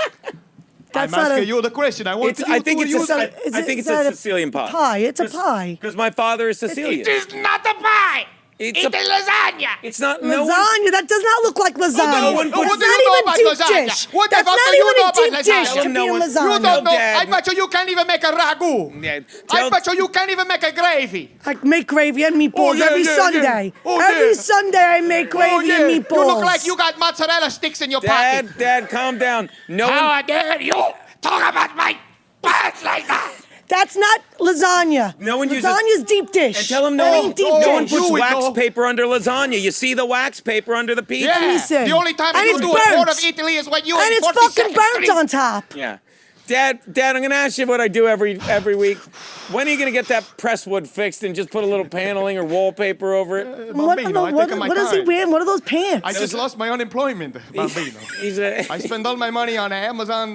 C: That's not
B: asking
C: a.
B: you the question. I want
A: It's,
B: you
A: I think
B: to
A: it's
B: use
A: a,
B: it.
C: Is
A: I
C: it-
A: think
C: is
A: it's a
C: that a
A: Sicilian pie.
C: Pie. It's a pie.
A: Because my father is Sicilian.
B: It is not a pie.
A: It's
B: It's
A: a-
B: a lasagna.
A: It's not no one,
C: Lasagna. That does not look like lasagna.
A: no one
C: It's
A: puts-
B: What do
C: not
B: you know
C: even
B: about
C: deep
B: lasagna?
C: dish.
B: What the
C: That's
B: fuck
C: not
B: do you
C: even
B: know
C: a
B: about
C: deep
B: lasagna?
C: dish to
A: No
C: be a
A: one-
B: You
C: lasagna.
B: don't know.
A: Dad.
B: I bet you can't even make a ragu.
A: Yeah,
B: I
A: tell-
B: bet you can't even make a gravy.
C: I make gravy and meatballs
B: yeah,
C: every
B: yeah,
C: Sunday.
B: yeah. Oh,
C: every
B: yeah.
C: Sunday I make gravy and meatballs.
B: You look like you got mozzarella sticks in your pocket.
A: Dad, calm down. No one,
B: How dare you talk about my pants like that?
C: That's not lasagna.
A: No one uses-
C: Lasagna's deep dish.
A: and tell him
C: That
A: no
C: ain't
A: one,
C: deep
A: no one
C: dish.
A: puts
B: You would
A: wax
B: know.
A: paper under lasagna. You see the wax paper under the pizza?
B: Yeah.
C: Listen.
B: The only time
C: And
B: you
C: it's
B: do a tour
C: burnt.
B: of Italy is when you
C: And
B: in
C: it's
B: 42nd
C: fucking burnt
B: Street.
C: on top.
A: Yeah. Dad, I'm gonna ask you what I do every week. When are you gonna get that press wood fixed and just put a little paneling or wallpaper over it?
B: Bambino, I take my
C: what is he
B: time.
C: wearing? What are those pants?
B: I just lost my unemployment, Bambino.
A: He's a,
B: I spend all my money on Amazon,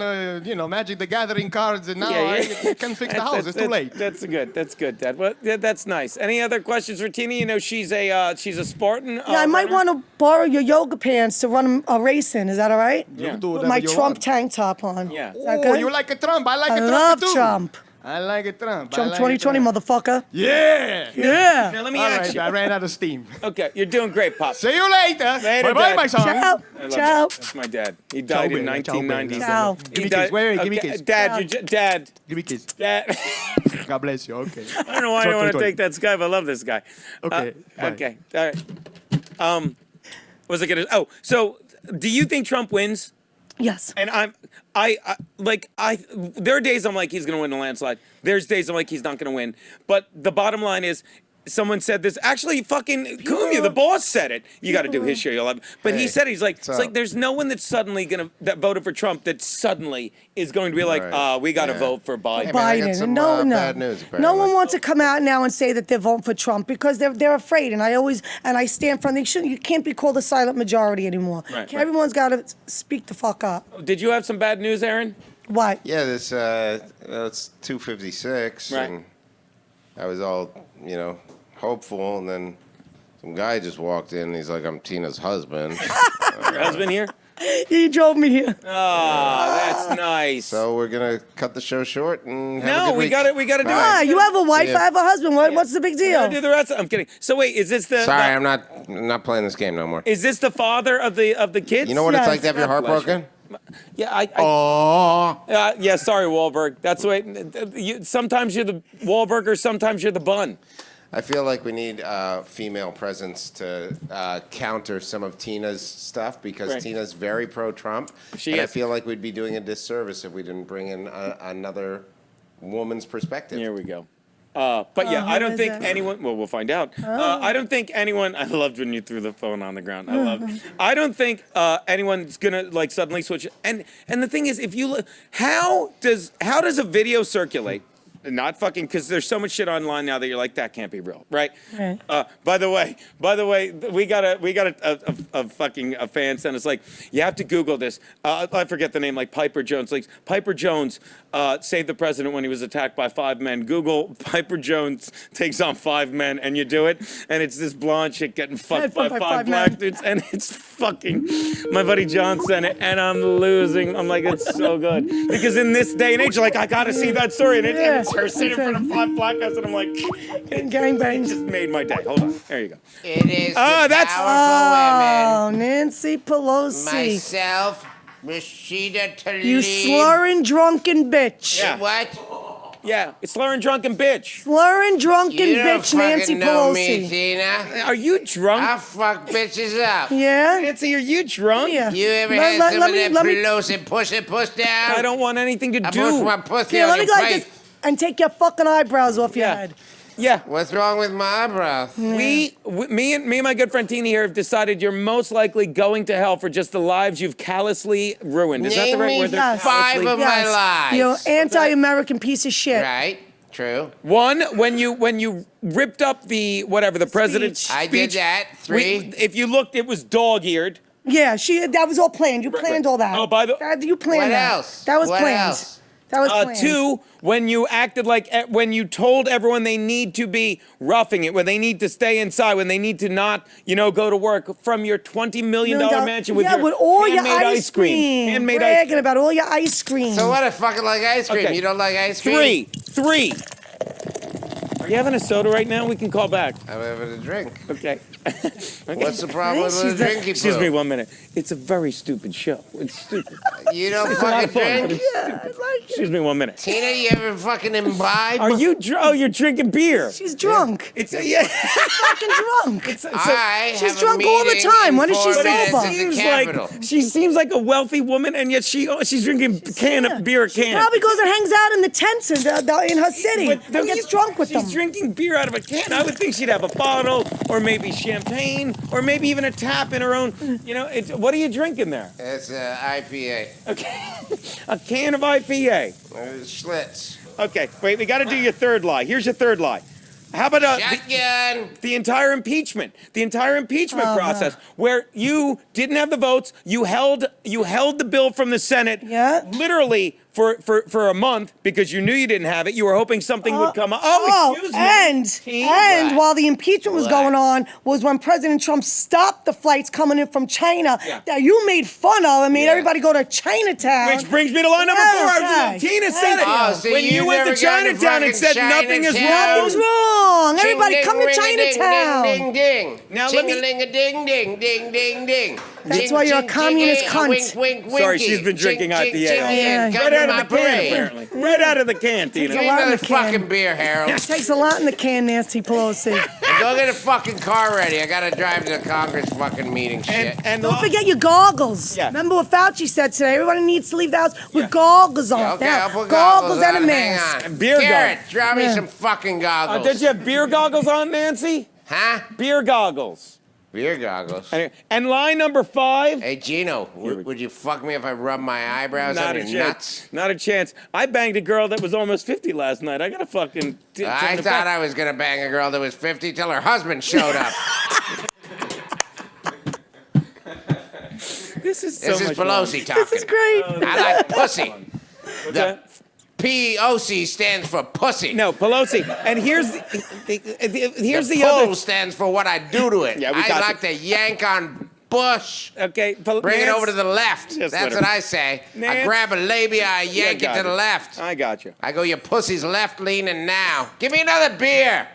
B: Magic the Gathering cards, and now I can't fix the house. It's too late.
A: That's good. That's good, Dad. Well, that's nice. Any other questions for Tina? You know, she's a Spartan.
C: Yeah, I might
A: runner.
C: want to borrow your yoga pants to run a race in. Is that all right?
A: Yeah.
B: Do
C: With
B: whatever
C: my
B: you
C: Trump
B: want.
C: tank top on.
A: Yeah.
C: Is that
B: Oh,
C: good?
B: you like a Trump? I like
C: I
B: a Trump
C: love
B: too.
C: Trump.
B: I like a Trump.
C: Trump
B: I like
C: 2020,
B: a Trump.
C: motherfucker.
B: Yeah.
C: Yeah.
A: Now let me
B: All
A: ask
B: right,
A: you.
B: I ran out of steam.
A: Okay, you're doing great, Pop.
B: See you later.
A: Later,
B: Bye-bye,
A: Dad.
B: my son.
C: Ciao.
A: I love
C: Ciao.
A: that. That's my dad. He died in
B: baby. Ciao, baby.
A: 1997.
C: Ciao.
B: Give
A: He
B: me a
A: died-
B: kiss. Wait, give me a
A: okay,
B: kiss.
A: Dad, Dad,
B: Give me a kiss.
A: Dad.
B: God bless you. Okay.
A: I don't know why I don't want to take that Skype. I love this guy.
B: Okay, bye.
A: Okay. All right. What was I gonna? Oh, so do you think Trump wins?
C: Yes.
A: And there are days I'm like he's gonna win a landslide. There's days I'm like he's not gonna win. But the bottom line is, someone said this. Actually, fucking Cumia, the boss, said it. You got to do his show. You'll have. But he
B: Hey,
A: said it. He's like, it's
B: up?
A: like there's no one that's suddenly that voted for Trump that suddenly is going to be like,
B: Right.
A: we got to
B: Yeah.
A: vote for Biden.
B: Hey, man, I got
C: Biden.
B: some,
C: No, no.
B: bad news,
C: No
B: apparently.
C: one wants to come out now and say that they're voting for Trump because they're afraid. And I stand for them. You can't be called a silent majority anymore.
A: Right.
C: Everyone's got to speak the fuck up.
A: Did you have some bad news, Aaron?
C: What?
B: Yeah, this it's 2:56,
A: Right.
B: and I was all hopeful, and then some guy just walked in. And he's like, "I'm Tina's husband."
A: Your husband here?
C: He drove me here.
A: Oh, that's nice.
B: So we're gonna cut the show short and have a
A: no,
B: good
A: we
B: week.
A: got it. We got to do
C: Ah,
A: it.
C: you have a wife,
B: Yeah.
C: I have a husband. What's the big
A: We gotta
C: deal?
A: do the rest. I'm kidding. So wait, is this the?
B: Sorry, I'm not playing this game no more.
A: Is this the father of the kids?
B: You know what it's
C: Yes.
B: like to have your
A: God
B: heart
A: bless you.
B: broken?
A: Yeah,
B: Oh.
A: yeah, sorry, Wahlberg. That's the way. Sometimes you're the Wahlburger, sometimes you're the bun.
B: I feel like we need female presence to counter some of Tina's stuff because
A: Right.
B: Tina's very pro-Trump.
A: She
B: and
A: is.
B: I feel like we'd be doing a disservice if we didn't bring in another woman's perspective.
A: Here we go. But yeah,
C: Oh,
A: I
C: who
A: don't
C: is
A: think
C: it?
A: anyone. Well, we'll find out. I don't think anyone. I loved when you threw the phone on the ground. I love it. I don't think anyone's gonna like suddenly switch. And the thing is, if you look, how does a video circulate? Not fucking because there's so much shit online now that you're like that can't be real, right?
C: Right.
A: By the way, we got a fucking fan sent us like you have to Google this. I forget the name, like Piper Jones. Like Piper Jones saved the president when he was attacked by 5 men. Google Piper Jones takes on 5 men, and you do it, and it's this blonde chick getting fucked by 5 black dudes, and it's fucking. My buddy John sent it, and I'm losing. I'm like, it's so good because in this day and age, you're like, I gotta see that story, and it's her sitting in front of 5 black guys, and I'm like, it
C: Gangbang.
A: just made my day. Hold on, there you go.
B: It is
A: Oh,
B: the
A: that's-
B: powerful women.
C: Oh, Nancy Pelosi.
B: Myself, Rashida Tlaib.
C: You slurring drunken bitch.
A: Yeah.
B: What?
A: Yeah, it's slurring drunken bitch.
C: Slurring drunken
B: You don't
C: bitch, Nancy
B: fucking know me,
C: Pelosi.
B: Tina.
A: Are you drunk?
B: I fuck bitches up.
C: Yeah?
A: Nancy, are you drunk?
C: Yeah.
B: You ever
C: Let-
B: had
C: let-
B: some
C: let
B: of
C: me-
B: that
C: let me-
B: Pelosi push down?
A: I don't want anything to
B: I
A: do.
B: push my pussy
C: Here,
B: on
C: let me
B: your
C: go like
B: plate.
C: this and take your fucking eyebrows off your
A: Yeah.
C: head.
A: Yeah.
B: What's wrong with my eyebrows?
A: Me and my good friend Tina here have decided you're most likely going to hell for just the lives you've callously ruined. Is that the
B: Name
A: right
B: me
A: word? They're
C: Yes.
B: 5
A: callously-
B: of my lives.
C: You anti-American piece of shit.
B: Right? True.
A: One, when you ripped up the president's
C: Speech.
B: I did that. 3.
A: If you looked, it was dog-eared.
C: Yeah, that was all planned. You planned all that.
A: Oh, by the-
C: You planned
B: What
C: that.
B: else?
C: That was
B: What
C: planned.
B: else?
C: That was planned.
A: 2, when you acted like when you told everyone they need to be roughing it, when they need to stay inside, when they need to not, go to work from your $20 million mansion with your
C: all your
A: handmade ice cream. Handmade ice
C: bragging
A: cream.
C: about all your ice cream.
B: So what? I fucking like ice cream.
A: Okay.
B: You don't like ice cream?
A: 3. Are you having a soda right now? We can call back.
B: I'm having a drink.
A: Okay.
B: What's the problem with
C: She's
B: a drinky
A: Excuse
B: poo?
A: me 1 minute. It's a very stupid show. It's stupid.
B: You don't
A: It's a lot
B: fucking
A: of fun, but
B: drink?
A: it's
C: Yeah, I
A: stupid.
C: like it.
A: Excuse me 1 minute.
B: Tina, you ever fucking imbibe?
A: Are you oh, you're drinking beer.
C: She's drunk.
A: It's yeah.
C: Fucking drunk.
B: I
C: She's
B: have a
C: drunk all the
B: meeting
C: time.
B: in
C: When is she
B: 4 minutes
C: sober?
B: at the
A: Seems
B: Capitol.
A: like she seems like a wealthy woman, and yet she's drinking beer can.
C: Probably goes and hangs out in the tents in her city
A: But
C: and gets drunk with them.
A: She's drinking beer out of a can. I would think she'd have a bottle, or maybe champagne, or maybe even a tap in her own. What are you drinking there?
B: It's IPA.
A: Okay, a can of IPA.
B: Schlitz.
A: Okay, wait, we got to do your third lie. Here's your third lie. How about
B: Shotgun.
A: the entire impeachment process, where you didn't have the votes, you held the bill from the Senate,
C: Yeah.
A: literally for a month because you knew you didn't have it. You were hoping something would come up. Oh, excuse me.
C: And
B: What?
C: while the impeachment was
B: What?
C: going on was when President Trump stopped the flights coming in from China
A: Yeah.
C: that you made fun of and made
B: Yeah.
C: everybody go to Chinatown.
A: Which brings me to line number 4.
C: Okay.
A: Tina said it.
C: Thank
B: you. Oh, so
A: when
B: you
A: you went to
B: never gone to
A: Chinatown and said
B: fucking
A: nothing is
B: Chinatown?
C: Nothing's
A: wrong.
C: wrong. Everybody
B: Ding,
C: come
B: ding,
C: to
B: ring, a
C: Chinatown.
B: Ding, ding, ding.
A: Now let me-
B: Ching-a-ling-a-ding, ding, ding, ding, ding.
C: That's
B: Ching,
C: why you're a
B: ching,
C: communist
B: ching,
C: cunt.
B: Wink, wink, winky.
A: Sorry, she's been drinking
B: Ching,
A: IPA.
B: ching,
C: Yeah.
B: come
A: Right
B: to
A: out
B: my
A: of the can,
B: parade.
A: apparently. Right out of the can, Tina.
C: a
B: Give me
C: lot in
B: another
C: the can.
B: fucking beer, Harold.
C: Takes a lot in the can, Nancy Pelosi.
B: Go get a fucking car ready. I gotta drive to the Congress fucking meeting. Shit.
A: And
C: Don't forget your goggles.
A: Yeah.
C: Remember what Fauci said today? Everybody needs to leave the house with goggles on.
B: Okay,
C: Now,
B: I'll put
C: goggles and a
B: on.
C: mask.
B: Hang on.
A: Beer
B: Garrett, draw me
C: Yeah.
B: some fucking goggles.
A: did you have beer goggles on, Nancy?
B: Huh?
A: Beer goggles.
B: Beer goggles.
A: And line number 5.
B: Hey, Gino, would you fuck me if I rub my eyebrows
A: Not
B: on
A: a
B: your
A: chance.
B: nuts?
A: Not a chance. I banged a girl that was almost 50 last night. I gotta fucking.
B: I thought I was gonna bang a girl that was 50 till her husband showed up.
A: This is so
B: This is
A: much
B: Pelosi talking.
C: This is great.
B: I like pussy.
A: fun.
B: The POC stands for pussy.
A: No, Pelosi. And here's here's the
B: pull
A: other.
B: stands for what I do to it.
A: Yeah, we
B: I
A: got
B: like to yank on Bush.
A: Okay,
B: Bring it over to the left.
A: Just
B: That's
A: let
B: what
A: her-
B: I say. I
A: Nance?
B: grab a labia, I yank it
A: got
B: to the
A: it.
B: left.
A: I got you.
B: I go, your pussy's left leaning now. Give me another beer.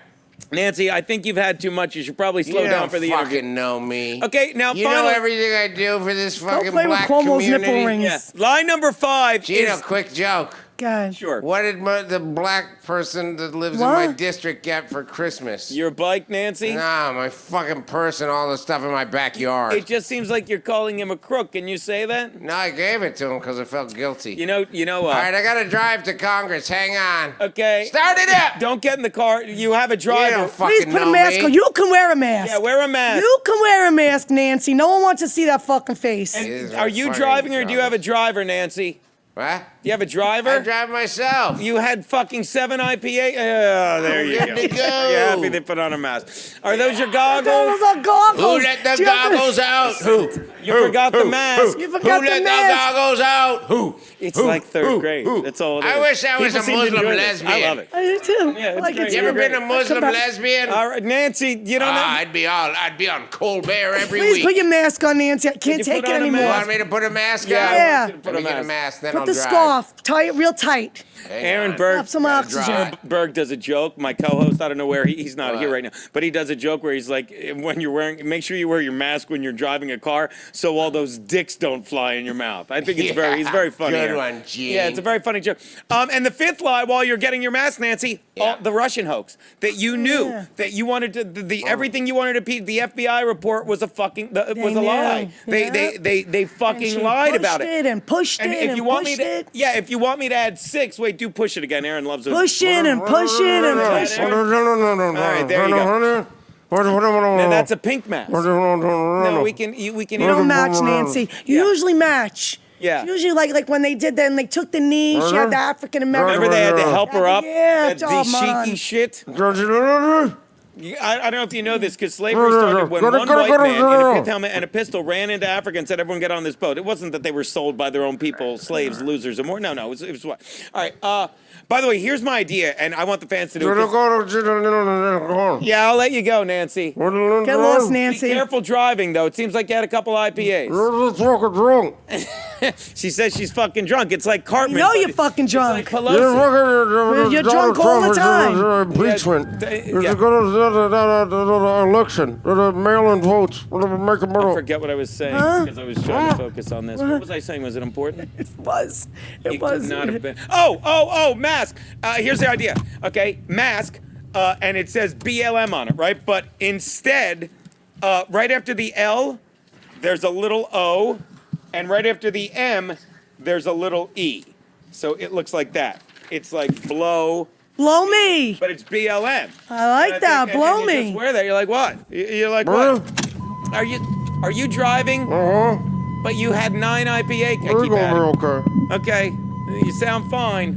A: Nancy, I think you've had too much. You should probably slow
B: You
A: down
B: don't
A: for the
B: fucking
A: interview.
B: know me.
A: Okay, now
B: You know
A: finally,
B: everything I do for this
C: Don't
B: fucking
C: play with
B: black
C: Cuomo's
B: community.
C: nipple rings.
A: yeah. Line number 5
B: Gino,
A: is
B: quick joke.
C: God.
A: sure.
B: What did the black person that lives in
C: What?
B: my district get for Christmas?
A: Your bike, Nancy?
B: Nah, my fucking purse and all the stuff in my backyard.
A: It just seems like you're calling him a crook. Can you say that?
B: No, I gave it to him because I felt guilty.
A: You know.
B: All right, I gotta drive to Congress. Hang on.
A: Okay.
B: Start it up.
A: Don't get in the car. You have a
B: You
A: driver.
B: don't
C: Please
B: fucking
C: put a
B: know
C: mask
B: me.
C: on. You can wear a mask.
A: Yeah, wear a mask.
C: You can wear a mask, Nancy. No one wants to see that fucking face.
B: Is
A: Are
B: a
A: you
B: fucking
A: driving or do you have a
B: driver.
A: driver, Nancy?
B: What?
A: Do you have a
B: I
A: driver?
B: drive myself.
A: You had fucking 7 IPA. Oh, there you
B: Good
A: go.
B: to go.
A: You're happy they put on a mask. Are those your
C: Those
A: goggles?
C: are goggles.
B: Who let the
C: Do you have
B: goggles out? Who?
A: You forgot the mask.
C: You
B: Who
C: forgot
B: let
C: the
B: the
C: mask.
B: goggles out? Who?
A: It's
B: Who?
A: like 3rd
B: Who?
A: grade.
B: Who?
A: That's all it is.
B: I wish I was
A: People
B: a
A: seem to
B: Muslim
A: enjoy this. I
B: lesbian.
A: love it.
C: I do too.
A: Yeah, it's
C: I like
A: great.
C: it
B: You
C: too.
B: ever been a Muslim
C: Come back.
B: lesbian?
A: All right, Nancy, you don't know.
B: I'd be on Colbert every
C: Please
B: week.
C: put your mask on, Nancy. I can't
A: you
C: take
A: put
C: it
A: on a
B: You
C: anymore.
A: mask?
B: want me to put a mask
A: Yeah,
B: on?
A: I
C: Yeah.
A: want you to put
B: Let
A: a
B: me get a
A: mask.
B: mask, then
C: Put
B: I'll
C: the
B: drive.
C: scarf. Tie it real tight.
B: Hang
A: Aaron
B: on.
A: Berg.
C: Have some
B: Gotta
C: oxygen.
B: drive.
A: Berg does a joke. My co-host, I don't know where he's not
B: What?
A: here right now, but he does a joke where he's like, when you're wearing, make sure you wear your mask when you're driving a car, so all those dicks don't fly in your mouth. I think it's he's very funny.
B: Good
A: Aaron.
B: one, Gene.
A: Yeah, it's a very funny joke. And the 5th lie, while you're getting your mask, Nancy,
B: Yeah.
A: the Russian hoax that you knew
C: Yeah.
A: that you wanted to, everything you wanted to be. The FBI report was a fucking, was a
C: knew.
A: lie.
C: Yeah.
A: They fucking lied about it.
C: And pushed
A: And
C: it
A: if
C: and
A: you want me
C: pushed
A: to,
C: it.
A: yeah, if you want me to add 6, wait, do push it again. Aaron loves it.
C: Push it and push it and push it.
A: All right, there you go. Now that's a pink mask. No, we can. We can.
C: You don't match, Nancy. You
A: Yeah.
C: usually match.
A: Yeah.
C: It's usually like when they did that and they took the knee, she had the African American.
A: Remember they had to help her up.
C: Yeah,
A: That
C: oh,
A: dashiki
C: man.
A: shit. I don't know if you know this because slavery started when one white man in a pith helmet and a pistol ran into Africa and said, "Everyone get on this boat." It wasn't that they were sold by their own people, slaves, losers, or more. No, it was what. All right. By the way, here's my idea, and I want the fans to do it. 'Cause- Yeah, I'll let you go, Nancy.
C: Get lost,
A: Be
C: Nancy.
A: careful driving, though. It seems like you had a couple IPAs. She says she's fucking drunk. It's like Cartman.
C: You know
A: but
C: you're fucking
A: it's like
C: drunk.
A: Pelosi.
C: You're drunk all the time.
D: Impeachment.
A: Yeah,
D: It's
A: yeah.
D: a good election. Mail-in votes. Make a
A: I forget what I was saying because I was trying to focus on this. What was I saying? Was it important?
C: It was. It
A: It
C: was.
A: could not have been. Oh, mask. Here's the idea. Okay, mask, and it says BLM on it, right? But instead, right after the L, there's a little O, and right after the M, there's a little E. So it looks like that. It's like blow,
C: Blow me.
A: but it's BLM.
C: I like that. Blow
A: You
C: me.
A: just wear that. You're like, what? You're like, what? Are you driving? But you had 9 IPA. I keep adding.
D: okay.
A: Okay, you sound fine.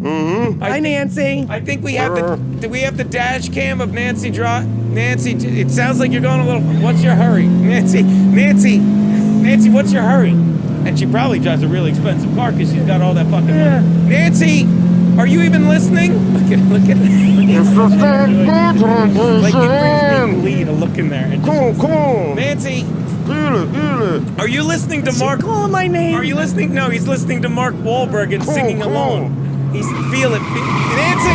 C: Hi, Nancy.
A: I think we have the. Do we have the dash cam of Nancy Nancy, it sounds like you're going a little. What's your hurry, Nancy? What's your hurry? And she probably drives a really expensive car because she's got all that fucking
C: Yeah.
A: money. Nancy, are you even listening? Look at. Like it brings me glee to look in there. And just,
D: Come on.
A: Nancy,
D: Feel it.
A: are you listening to
C: She
A: Mark?
C: calling my name.
A: Are you listening? No, he's listening to Mark Wahlberg and singing
D: come
A: alone. He's feel it. Nancy.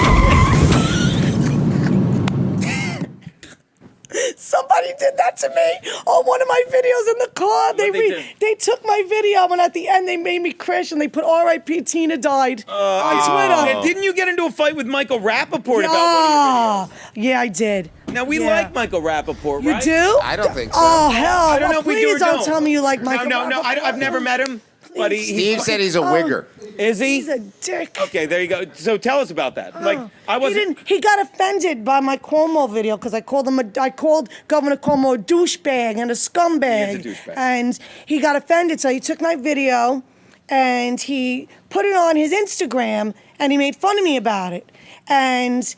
C: Somebody did that to me on one of my videos in the car.
A: What'd they do?
C: They took my video and at the end they made me crash and they put R.I.P. Tina died on Twitter.
A: And didn't you get into a fight with Michael Rappaport about one
C: Yeah, yeah, I did.
A: of your videos? Now, we
C: Yeah.
A: like Michael Rappaport,
C: You
A: right?
C: do?
B: I don't think so.
C: Oh hell!
A: I don't know if we do or
C: please don't
A: don't.
C: tell me you like Michael.
A: No, I've never met him. But
B: Steve said he's a wigger.
A: Is he?
C: He's a dick.
A: Okay, there you go. So tell us about that. Like, I
C: He
A: wasn't.
C: didn't. He got offended by my Cuomo video because I called him. I called Governor Cuomo a douchebag and a scumbag.
A: He is a douchebag.
C: And he got offended, so he took my video and he put it on his Instagram and he made fun of me about it. And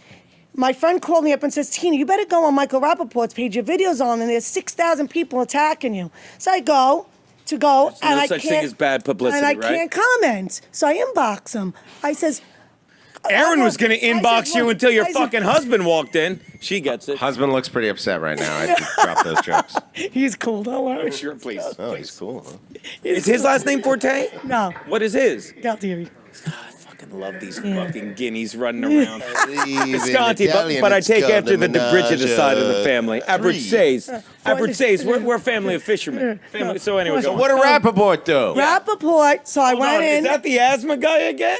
C: my friend called me up and says, "Tina, you better go on Michael Rappaport's page. Your video's on, and there's 6,000 people attacking you." So I go.
A: There's
C: and
A: no
C: I
A: such
C: can't,
A: thing as bad publicity,
C: and I
A: right?
C: can't comment. So I inbox him. I says,
A: Aaron was going to
C: I said,
A: inbox you
C: "Look,"
A: until your
C: I said-
A: fucking husband walked in. She gets it.
B: Husband looks pretty upset right now. I had to drop those jokes.
C: He's cool, don't worry.
A: Sure, please.
B: Oh, he's cool, huh?
A: Is his last name Forte?
C: No,
A: What is his?
C: Galtieri.
A: I fucking love these fucking guineas running around.
B: Leave in
A: Visconti,
B: Italian,
A: but I
B: it's
A: take
B: called
A: after the
B: a
A: DeBrigida side of the
B: menage
A: family.
B: a
A: Average
B: three.
A: says we're a family of fishermen. So anyway, go on.
B: What did Rappaport do?
C: Rappaport, so I
A: Hold
C: went
A: on,
C: in.
A: is that the asthma guy again?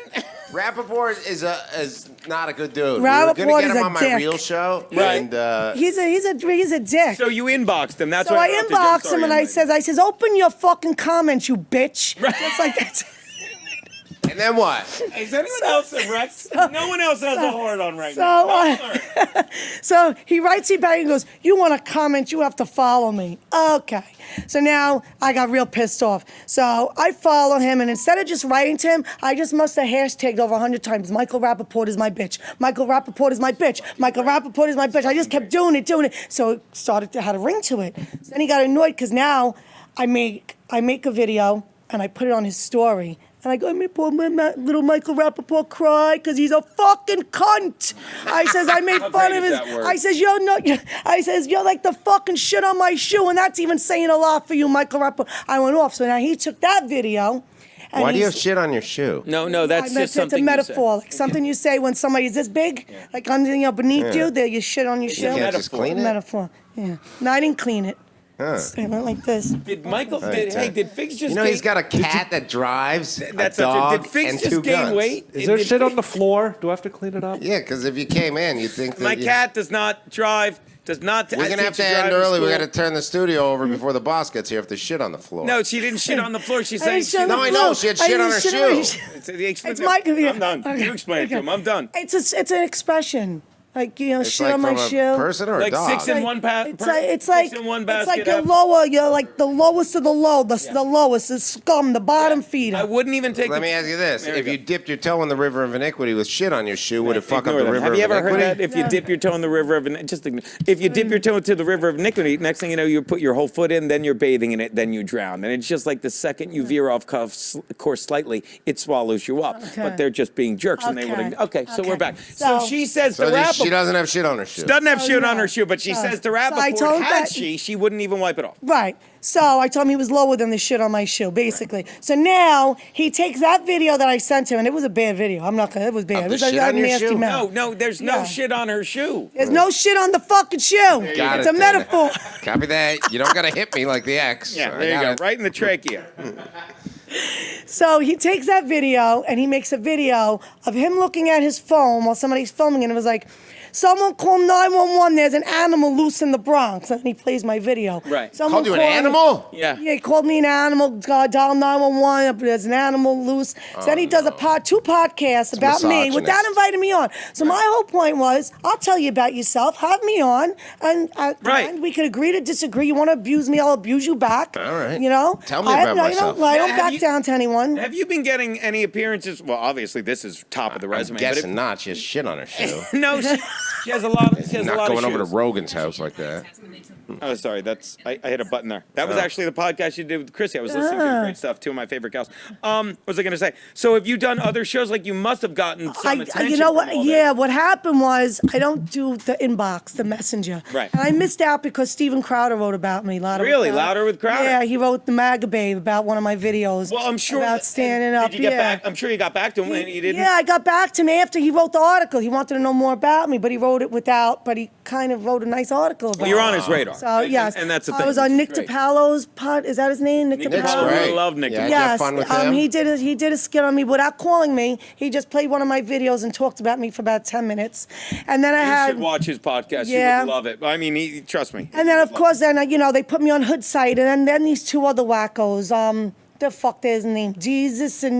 B: Rappaport is not a good dude.
C: Rappaport
B: we were gonna get
C: is
B: him
C: a
B: on my
C: dick.
B: real show,
A: Right.
B: and
C: He's a dick.
A: So you inboxed him. That's
C: So
A: why
C: I
A: interrupted you. I'm
C: inboxed
A: sorry,
C: him and
A: young
C: I
A: lady.
C: says, open your fucking comments, you bitch. Just like that.
B: and then what?
A: Is anyone else erect? No one else has a hard on right
C: So,
A: now.
C: So he writes me back and goes, you want to comment, you have to follow me. Okay. So now I got real pissed off. So I followed him, and instead of just writing to him, I just must have hashtagged over 100 times, Michael Rappaport is my bitch. Michael Rappaport is my bitch. Michael Rappaport is my bitch. I just kept doing it. So it started to have a ring to it. So then he got annoyed because now I make a video, and I put it on his story. And I go, I'm gonna little Michael Rappaport cry because he's a fucking cunt. I says, I made
A: How
C: fun
A: great
C: of
A: is
C: his.
A: that word?
C: I says, you're like the fucking shit on my shoe, and that's even saying a lot for you, Michael Rappaport. I went off. So now he took that video. And
B: Why do you have
C: he's-
B: shit on your shoe?
A: No, that's just
C: it's
A: something
C: a metaphor, like something you say when somebody's this big, like under, beneath you, there you shit on your shoe.
B: You can't just clean it?
C: Metaphor. Yeah. No, I didn't clean it. I went like this.
A: Did Michael?
B: Right,
A: Did Figs just?
B: You know, he's got a cat that drives,
A: That's
B: a dog,
A: did Figs
B: and
A: just
B: 2
A: gain
B: guns.
A: weight?
E: Is there
A: Did
E: shit
A: Figs-
E: on the floor? Do I have to clean it up?
B: Yeah, because if you came in, you'd think that
A: My
B: you-
A: cat does not drive. Does not.
B: We're gonna have to end early. We got to turn the studio over before the boss gets here if there's shit on the floor.
A: No, she didn't shit on the floor. She's
C: I
A: saying
C: didn't shit on
B: No,
C: the
B: I
C: floor.
B: know. She had
C: I
B: shit on
C: didn't
B: her
C: shit on my
B: shoe.
C: It's my
A: I'm done. You explain it to him. I'm done.
C: It's an expression. Like,
B: It's
C: shit
B: like
C: on my
B: from a
C: shoe.
B: person or a
A: Like
B: dog?
A: 6 in one
C: It's like
A: in one
C: it's
A: basket.
C: like you're like the lowest of the low, the lowest, the scum, the bottom feeder.
A: I wouldn't even take.
B: Let me ask you this:
A: There we
B: if
A: go.
B: you dipped your toe in the river of iniquity with shit on your shoe, would it fuck up
A: Ignore
B: the
A: them.
B: river
A: Have you
B: of
A: ever heard
B: iniquity?
A: that? If you dip your toe in the river of if you dip your toe into the river of iniquity, next thing you know, you put your whole foot in, then you're bathing in it, then you drown, and it's just like the second you veer off course slightly, it swallows you up.
C: Okay.
A: But they're just being jerks, and they
C: Okay.
A: would. Okay, so we're
C: Okay.
A: back. So
C: So-
A: she says
B: So
A: to rap.
B: she doesn't have shit on her shoe.
A: Doesn't have
C: So,
A: shit on
C: no.
A: her shoe, but she
C: So-
A: says to
C: so I
A: Rappaport,
C: told
A: had
C: that-
A: she wouldn't even wipe it off.
C: Right. So I told him he was lower than the shit on my shoe, basically. So now he takes that video that I sent him, and it was a bad video. I'm not gonna. It was bad.
B: Of
C: It
B: the
C: was like
B: shit
C: a
B: on your
C: nasty
B: shoe?
C: mouth.
A: No, there's no
C: Yeah.
A: shit on her shoe.
C: There's no shit on the fucking shoe.
B: Got
C: It's
B: it,
C: a
B: Tina.
C: metaphor.
B: Copy that. You don't gotta hit me like the ex.
A: Yeah,
B: I
A: there you
B: got
A: go,
B: it.
A: right in the trachea.
C: So he takes that video and he makes a video of him looking at his phone while somebody's filming, and it was like, someone call 911, there's an animal loose in the Bronx. And he plays my video.
A: Right.
C: Someone
B: Called you an
C: called me-
B: animal?
A: Yeah.
C: Yeah, he called me an animal, dial 911, there's an animal loose. So then he does two podcasts about me without
B: misogynist.
C: inviting me on. So my whole point was, I'll tell you about yourself, have me on, and at the
A: Right.
C: end, we could agree to disagree. You want to abuse me, I'll abuse you back.
B: All right.
C: You know?
B: Tell me
C: I
B: about myself.
C: I don't
A: Have
C: back
A: you-
C: down to anyone.
A: Have you been getting any appearances? Well, obviously this is top of the
B: I'm
A: resume.
B: guessing not. She has shit on her shoe.
A: But no, she has a lot. She has a
B: Not
A: lot
B: going
A: of
B: over to
A: shoes.
B: Rogan's house like that.
A: Oh, sorry. I hit a button there. That was actually the podcast you did with Chrissy. I was listening to great stuff. 2 of my favorite gals. What was I going to say? So have you done other shows? Like you must have gotten some attention.
C: You know what?
A: from all
C: Yeah,
A: this.
C: what happened was I don't do the inbox, the messenger.
A: Right.
C: And I missed out because Steven Crowder wrote about me.
A: Really? Louder with Crowder?
C: Yeah, he wrote the Maga Babe about one of my videos.
A: Well, I'm sure
C: about standing up.
A: Did you get
C: yeah.
A: back? I'm sure you got back to him, and you didn't.
C: Yeah, I got back to him after he wrote the article. He wanted to know more about me, but he wrote it without. But he kind of wrote a nice article about.
A: Well, you're on his radar.
C: So yes,
A: and that's the thing.
C: I was on Nick
A: It's great.
C: DiPaolo's pod. Is that his name? Nick
A: Nick
B: Nick's
C: DiPaolo.
A: DiPaolo.
B: great.
A: I love Nick
B: Yeah,
A: DiPaolo.
B: did you have
C: Yes,
B: fun with him?
C: he did a skit on me without calling me. He just played one of my videos and talked about me for about 10 minutes, and then I
A: You
C: had.
A: should watch his podcast.
C: Yeah.
A: You would love it. I mean, trust me.
C: And then, of course, they put me on Hood site, and then these two other wackos. The fuck, there's his name? Jesus and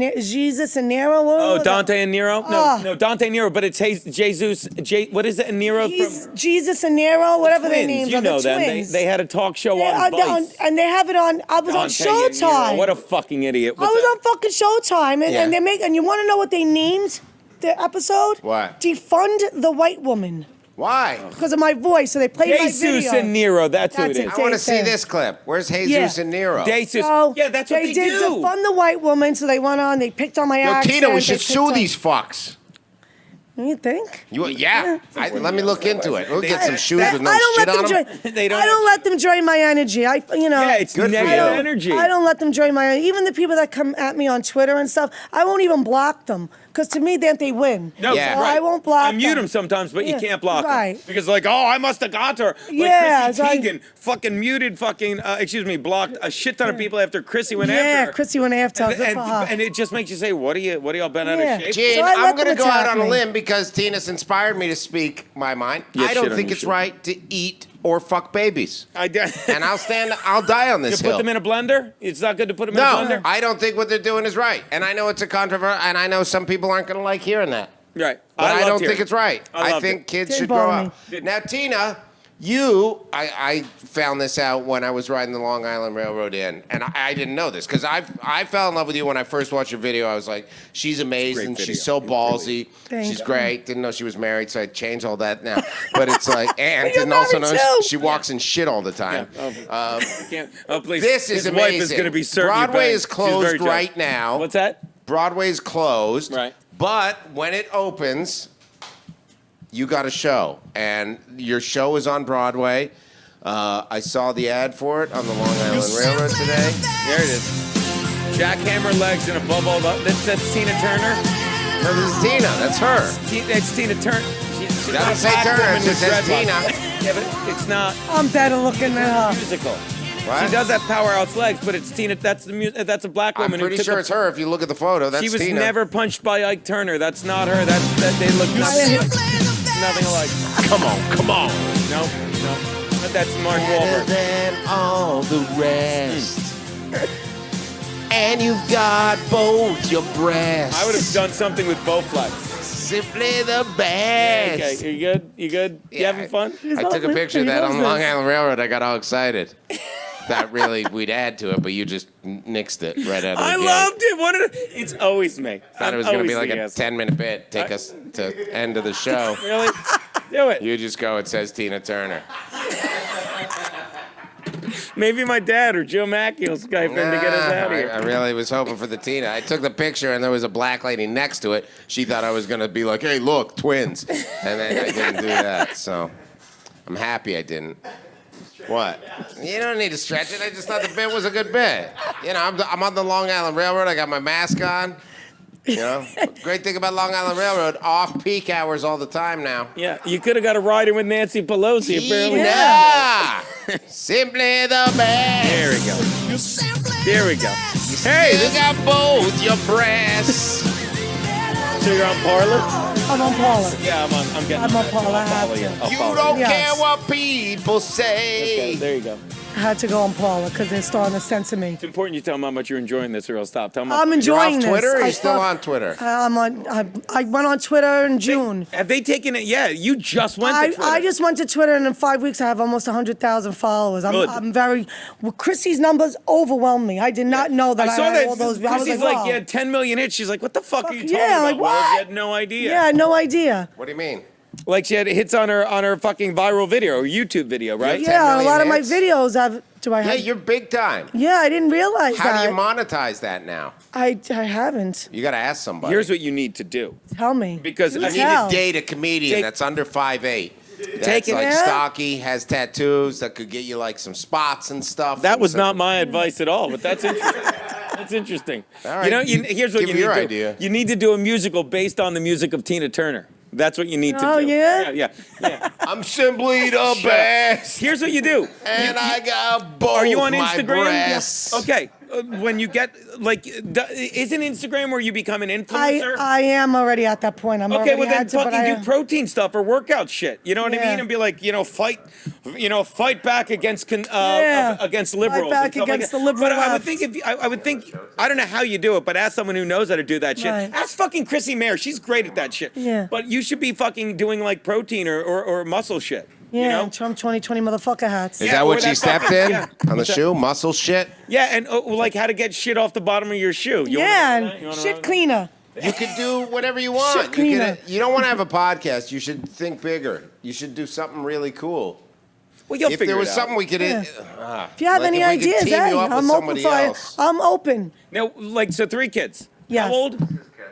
C: Nero.
A: Oh, Dante and Nero?
C: Ah.
A: No, Dante and Nero, but it's Jesus. What is it? And Nero from
C: Jesus and Nero, whatever their
A: Twins.
C: names
A: You
C: are.
A: know
C: the
A: them.
C: twins.
A: They had a talk show
C: Yeah,
A: on Vice.
C: and they have it on. I was on
A: Dante and Nero.
C: Showtime.
A: What a fucking idiot.
C: I was on fucking Showtime, and,
B: Yeah.
C: and they make. And you want to know what they named the episode?
B: What?
C: Defund the white woman
B: Why?
C: because of my voice. So they played my
A: Jesus
C: video.
A: and Nero. That's who it
C: That's
A: is.
C: it.
B: I want to see
C: Jason.
B: this clip. Where's Jesus
C: Yeah.
B: and Nero?
A: Jesus.
C: So
A: Yeah, that's what they
C: did
A: do.
C: defund the white woman, so they went on. They picked on my
B: Yo,
C: accent.
B: Tina, we
C: they
B: should
C: picked
B: sue
C: on-
B: these fucks.
C: You think?
B: Yeah. Let me look into it. We'll get some shoes
C: I
B: with no
C: don't
B: shit
C: let
B: on
C: them
B: them.
C: drain.
A: They don't
C: I don't let them drain my energy.
A: Yeah, it's
B: Good for
A: negative
B: you.
A: energy.
C: I don't let them drain my. Even the people that come at me on Twitter and stuff, I won't even block them Because to me, then they win.
A: No,
B: Yeah.
C: So
A: right.
C: I won't block
A: I mute
C: them.
A: them sometimes, but you
C: Yeah,
A: can't block
C: right.
A: them. Because like, oh, I must have got her. Like
C: Yeah,
A: Chrissy
C: so I-
A: Teigen fucking muted blocked a shit ton of people after Chrissy went
C: Yeah,
A: after her.
C: Chrissy went after her.
A: And,
C: Good for her.
A: and it just makes you say, what are y'all been out
C: Yeah.
A: of shape?
B: Gene,
C: So I let
B: I'm going to
C: them
B: go out
C: attack
B: on a
C: me.
B: limb because Tina's inspired me to speak my mind.
A: Yeah,
B: I
A: shit
B: don't
A: on
B: think
A: your
B: it's
A: shit.
B: right to eat or fuck babies.
A: I did.
B: And I'll die on
A: You
B: this
A: put
B: hill.
A: them in a blender? It's not good to put them in a
B: No,
A: blender?
B: I don't think what they're doing is right. And I know it's a controversy, and I know some people aren't going to like hearing that.
A: Right.
B: But I
A: loved
B: don't
A: hearing
B: think it's right.
A: I
B: I
A: loved
B: think
A: it.
B: kids
C: Didn't
B: should grow
C: bother
B: up.
A: me.
B: Now, Tina, I found this out when I was riding the Long Island Railroad in, and I didn't know this because I fell in love with you when I first watched your video. I was like, she's amazing,
A: video.
B: she's so ballsy,
C: Thank
B: she's
C: you.
B: great. Didn't know she was married, so I changed all that now. But it's like, and
C: You're
B: didn't also know
C: married too.
B: she walks in shit all the time.
A: Can't. Oh, please.
B: This is
A: His
B: amazing.
A: wife is going to be certain. you
B: Broadway
A: bang.
B: is
A: She's very
B: closed right
A: jealous.
B: now.
A: What's that?
B: Broadway's closed.
A: Right.
B: But when it opens, you got a show, and your show is on Broadway. I saw the ad for it on the Long Island Railroad today.
A: There it is. Jackhammer legs and above all that. That's Tina Turner.
B: No, this is Tina. That's her.
A: It's Tina Turner. She's
B: Doesn't
A: a
B: say
A: black
B: Turner,
A: woman
B: it just
A: with
B: says
A: dreadlocks. Yeah, but it's not
C: I'm better looking than her.
A: musical.
B: What?
A: She does have powerhouse legs, but it's Tina. That's a black
B: I'm
A: woman. who
B: pretty
A: took
B: sure
A: a-
B: it's her if you look at the photo. That's
A: She was
B: Tina.
A: never punched by Ike Turner. That's not her. That they look nothing alike.
B: Come on.
A: No. But that's Mark
B: Better
A: Wahlberg.
B: than all the rest. And you've got both your breasts.
A: I would have done something with both legs.
B: Simply the best.
A: Okay, are you good? You good? You
B: Yeah,
A: having fun?
B: I took a picture of that on Long Island Railroad. I got all excited. Thought really we'd add to it, but you just nixed it right out of the
A: I
B: gate.
A: loved it. What did it? It's always me.
B: Thought it was going to be like a 10-minute bit. Take us to end of the show.
A: Really? Do it.
B: You just go, it says Tina Turner.
A: Maybe my dad or Joe Mackey will Skype in to get us out of
B: I
A: here.
B: really was hoping for the Tina. I took the picture and there was a black lady next to it. She thought I was going to be like, hey, look, twins. And then I didn't do that. So I'm happy I didn't. What? You don't need to stretch it. I just thought the bit was a good bit. You know, I'm on the Long Island Railroad. I got my mask on. You know, great thing about Long Island Railroad, off-peak hours all the time now.
A: Yeah, you could have got a ride in with Nancy Pelosi, apparently.
B: Tina! Simply the best.
A: There we go. There we go. Hey,
B: You got both your breasts.
A: so you're on Parler?
C: I'm on Paula.
A: Yeah, I'm getting
C: I'm on
A: that.
C: Paula, I
A: I'll
C: have
A: follow you.
C: to.
A: I'll
B: You
A: follow
B: don't
C: Yes.
B: care what people say.
A: Okay, there you go.
C: I had to go on Paula because they're starting to censor me.
A: It's important you tell them how much you're enjoying this, or I'll stop. Tell them.
C: I'm
B: You're
C: enjoying
B: off
C: this.
B: Twitter or
C: I
B: you still
C: thought-
B: on Twitter?
C: I'm on. I went on Twitter in June.
A: Have they taken it? Yeah, you just went to Twitter.
C: I just went to Twitter, and in 5 weeks, I have almost 100,000 followers.
A: Good.
C: I'm very. Well, Chrissy's numbers overwhelmed me. I did not know that I,
A: I saw
C: had
A: that.
C: all those. I was
A: Chrissy's
C: like,
A: like,
C: wow.
A: yeah, 10 million hits. She's like, what the fuck are you
C: Fuck,
A: talking
C: yeah,
A: about?
C: like,
A: Well,
C: what?
A: She had no idea.
C: Yeah, I had no idea.
B: What do you mean?
A: Like she had hits on her fucking viral video or YouTube video, right?
B: Yeah. 10
C: Yeah, a
B: million
C: lot of my
B: hits?
C: videos have. Do I
B: Yeah,
C: have?
B: you're big time.
C: Yeah, I didn't realize
B: How
C: that.
B: do you monetize that now?
C: I haven't.
B: You got to ask somebody.
A: Here's what you need to do.
C: Tell me.
A: Because
C: You
A: I
B: you
A: need
B: need
C: tell.
B: to date a comedian
A: Take-
B: that's under 5'8". That's
A: Take it-
B: like
C: Yeah.
B: stocky, has tattoos that could get you like some spots and stuff.
A: That
B: and
A: was
B: so-
A: not my advice at all, but that's interesting. That's interesting.
B: All right,
A: You know,
B: you-
A: here's what
B: give
A: you
B: me
A: need
B: your
A: to do.
B: idea.
A: You need to do a musical based on the music of Tina Turner. That's what you need to
C: Oh,
A: do.
C: yeah?
A: Yeah.
B: I'm simply the best.
A: Here's what you do.
B: And I got both
A: Are you on
B: my
A: Instagram?
B: breasts.
A: Okay. When you get like, isn't Instagram where you become an influencer?
C: I am already at that point. I'm
A: Okay,
C: already
A: well then
C: had to, but
A: fucking
C: I,
A: do protein stuff or workout shit. You know what I
C: Yeah.
A: mean? And be like, fight back against
C: Yeah.
A: against liberals.
C: back
A: and stuff
C: against
A: like
C: the
A: that.
C: liberal
A: But I would
C: left.
A: think I would think I don't know how you do it, but ask someone who knows how to do that shit.
C: Right.
A: Ask fucking Chrissy Mayer. She's great at that shit.
C: Yeah.
A: But you should be fucking doing like protein or muscle shit.
C: yeah,
A: You know?
C: Trump 2020 motherfucker hats.
B: Is
A: Yeah,
B: that
A: or
B: what she
A: that
B: stepped
A: fucking-
B: in?
A: yeah.
B: On the
A: What's that?
B: shoe? Muscle shit?
A: Yeah, and like how to get shit off the bottom of your shoe. You
C: Yeah,
A: wanna know that? You
C: and
A: wanna
C: shit
A: know?
C: cleaner.
B: You could do whatever you want.
C: Shit cleaner.
B: You don't want to have a podcast. You should think bigger. You should do something really cool.
A: Well, you'll
B: If
A: figure
B: there was
A: it out.
B: something we could...
C: Yeah. If you have
B: Like
C: any
B: if we could
C: ideas,
B: team
C: hey,
B: you up with
C: I'm open
B: somebody
C: for it.
B: else.
C: I'm open.
A: Now, like, so 3 kids.
C: Yes.
A: How old?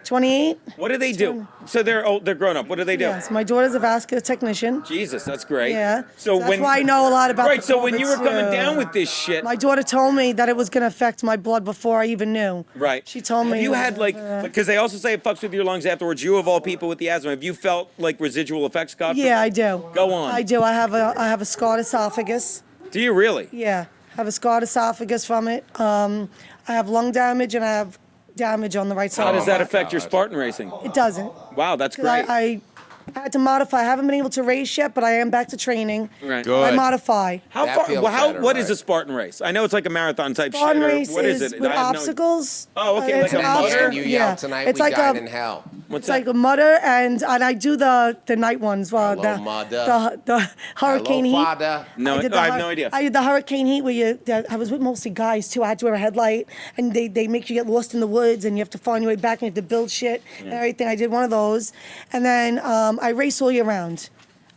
C: 28.
A: What do they do? So they're old, they're grown up. What do they do?
C: Yes, my daughter's a vascular technician.
A: Jesus, that's great.
C: Yeah.
A: So
C: that's
A: when
C: why I know a lot about
A: right.
C: the
A: So when
C: COVID
A: you were coming
C: too.
A: down with this shit,
C: My daughter told me that it was going to affect my blood before I even knew.
A: right?
C: She told me.
A: Have you had like because they also say it fucks with your lungs afterwards. You of all people with the asthma, have you felt like residual effects, God?
C: Yeah, I do.
A: Go on.
C: I do. I have a scarred esophagus.
A: Do you really?
C: Yeah, I have a scarred esophagus from it. I have lung damage and I have damage on the right side.
A: How does
C: of
A: that
C: my-
A: affect your Spartan racing?
C: It doesn't.
A: Wow, that's
C: 'Cause
A: great.
C: I had to modify. I haven't been able to race yet, but I am back to training.
A: Right.
B: Good.
C: I modify.
A: How
B: That
A: far?
B: feels
A: Well,
B: better,
A: what is
B: right?
A: a Spartan race? I know it's like a marathon type
C: Spartan
A: shit. Or
C: race
A: what is it?
C: with
A: I have no-
C: obstacles.
A: Oh, okay,
C: It's
A: like
C: an
A: a mudder?
C: obstacle.
B: And you
C: Yeah.
B: yelled tonight,
C: It's
B: we
C: like
B: died
C: a,
B: in hell.
A: What's
C: It's like a mudder, and I do the night ones. Well,
B: Hello, mudder.
C: the hurricane
B: Hello,
C: heat.
B: father.
A: No,
C: did
A: I have no idea.
C: I did the hurricane heat where I was with mostly guys too. I had to wear a headlight, and they make you get lost in the woods, and you have to find your way back, and you have to build shit and everything. I did one of those, and then I race all year round.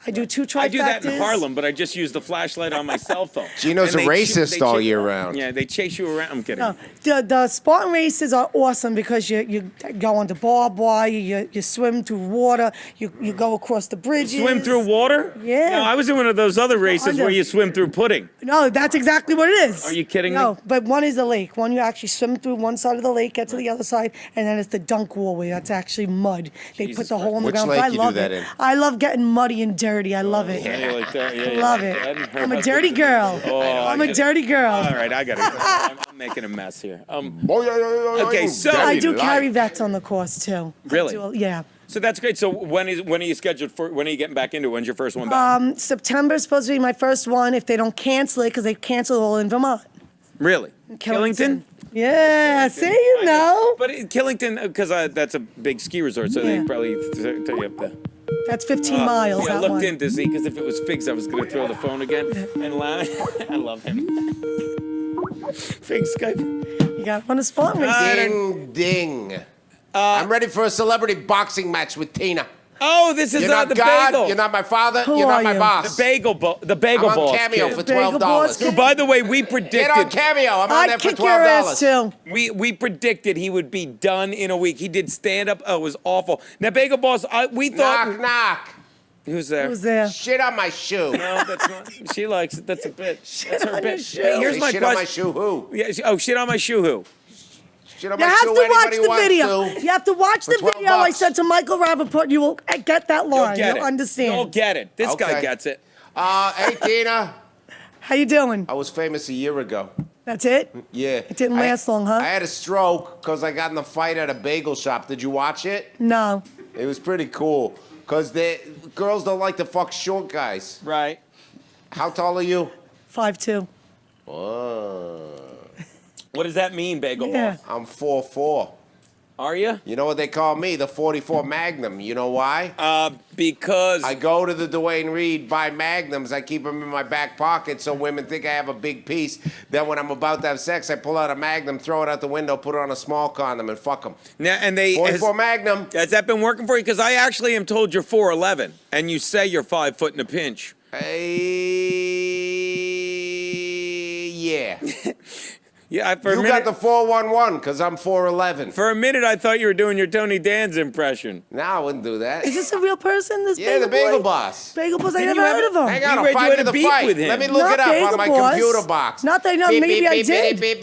C: I do 2 trifectas.
A: I do that in Harlem, but I just use the flashlight on my cell phone.
B: Gino's
A: And
B: a
A: they
B: racist
A: they
B: all year round.
A: Yeah, they chase you around. I'm kidding.
C: No, the Spartan races are awesome because you go onto barbed wire, you swim through water, you go across the bridges.
A: Swim through water?
C: Yeah.
A: No, I was in one of those other races
C: under.
A: where you swim through pudding.
C: No, that's exactly what it is.
A: Are you kidding me?
C: No, but one is a lake. One you actually swim through one side of the lake, get to the other side, and then it's the dunk wall where that's actually mud. They
A: Jesus
C: put the hole in the
B: Which
C: ground.
B: lake
C: I
B: you do
C: love
B: that
C: it.
B: in?
C: I love getting muddy and dirty. I love it.
A: Yeah, like that. Yeah,
C: Love
A: yeah.
C: it.
A: Her
C: I'm a
A: husband-
C: dirty girl.
A: Oh,
C: I'm
A: I
C: a
A: get it.
C: dirty girl.
A: All right, I got it. I'm making a mess here.
B: Okay,
A: so-
C: I do carry vets on the course too. I
A: Really?
C: do, yeah.
A: So that's great. So when are you scheduled for? When are you getting back into it? When's your first one back?
C: September is supposed to be my first one if they don't cancel it because they cancel all in Vermont.
A: Really? Killington?
C: Yeah, see, you know.
A: But Killington, because that's a big ski resort, so they
C: Yeah.
A: probably tell you up there.
C: That's 15 miles,
A: Yeah, I
C: that
A: looked
C: one.
A: in to see, because if it was Figs, I was going to throw the phone again. And I love him. Figs Skype.
C: You got one of Spartan races.
B: Ding, ding. I'm ready for a celebrity boxing match with Tina.
A: Oh, this is
B: You're not
A: the
B: God.
A: bagel.
B: You're not my father.
C: Who
B: you're
C: are
B: not my
C: you?
B: boss.
A: The bagel
B: I'm on
A: boss.
B: Cameo
A: kid.
B: for
C: Bagel Boss
B: $12.
C: kid?
A: Who, by the way, we
B: Get on
A: predicted.
B: Cameo. I'm on
C: I'd
B: there for
C: kick your ass
B: $12.
C: too.
A: We predicted he would be done in a week. He did stand up. Oh, it was awful. Now, Bagel Boss, we thought.
B: Knock, knock.
A: Who's there?
C: Who's there?
B: Shit on my shoe.
A: No, that's not. She likes it. That's a bit. That's her
C: on
A: bit.
C: your shoe.
A: Hey, here's
B: Say
A: my
B: shit on my
A: question.
B: shoe. Who?
A: Yeah, shit on my shoe. Who?
B: Shit on
C: You
B: my
C: have
B: shoe.
C: to watch
B: Anybody
C: the
B: wants
C: video.
B: to.
C: You have to watch the
B: For $12
C: video. I said to Michael Rappaport, you will get that
A: You'll
C: line.
A: get
C: You'll
A: it.
C: understand.
A: You'll get it. This guy
B: Okay.
A: gets it.
B: Hey, Tina.
C: How you doing?
B: I was famous a year ago.
C: That's it?
B: Yeah.
C: It didn't last long, huh?
B: I had a stroke because I got in a fight at a bagel shop. Did you watch it?
C: No.
B: It was pretty cool. Because girls don't like to fuck short guys.
A: Right.
B: How tall are you?
C: 5'2".
A: What does that mean, Bagel
C: Yeah.
A: Boss?
B: I'm 4'4".
A: Are you?
B: You know what they call me? The 44 Magnum. You know why?
A: Because
B: I go to the Duane Reade, buy Magnums. I keep them in my back pocket so women think I have a big piece. Then when I'm about to have sex, I pull out a Magnum, throw it out the window, put it on a small condom, and fuck them.
A: now and they
B: 44 Magnum.
A: has that been working for you? Because I actually am told you're 4'11", and you say you're 5 foot in a pinch.
B: Yeah.
A: Yeah, for a
B: You
A: minute.
B: got the 411 because I'm 4'11".
A: For a minute, I thought you were doing your Tony Danza impression.
B: No, I wouldn't do that.
C: Is this a real person, this
B: Yeah, the
C: Bagel
B: Bagel
C: Boy?
B: Boss.
C: Bagel Boss, I
A: Didn't
C: never
A: you have
C: heard of him.
B: Hang
A: You
B: on,
A: read
B: I'll
A: you
B: find
A: had
B: you
A: a
B: the
A: beef
B: fight.
A: with him.
B: Let me look
C: Not
B: it up
C: Bagel
B: on my
C: Boss.
B: computer box.
C: Not that I know, maybe I did.
B: Bagel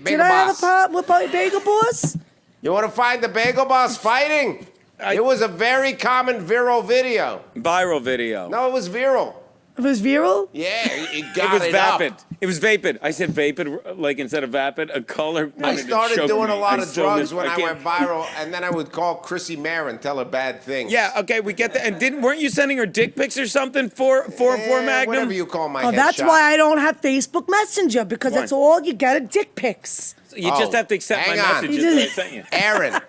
C: Did I have a
B: Boss.
C: part with Bagel Boss?
B: You want to find the Bagel Boss fighting? It was a very common viral video.
A: Viral video.
B: No, it was viral.
C: It was viral?
B: Yeah, it
A: It
B: got
A: was
B: it
A: vapid.
B: up.
A: It was vapid. I said vapid, like instead of vapid, a color.
B: I
A: wanted to
B: started
A: choke
B: doing
A: me.
B: a lot
A: I
B: of
A: still
B: drugs
A: miss-
B: when I
A: can't-
B: went viral, and then I would call Chrissy Mare and tell her bad things.
A: Yeah, okay, we get that. And weren't you sending her dick pics or something for Magnum?
B: Whatever you call my
C: Oh, that's
B: headshot.
C: why I don't have Facebook Messenger, because
A: Why?
C: that's all you get are dick pics.
A: You just have to accept my
B: hang on.
A: messages
C: You
A: that I
C: just-
A: sent you.
B: Aaron,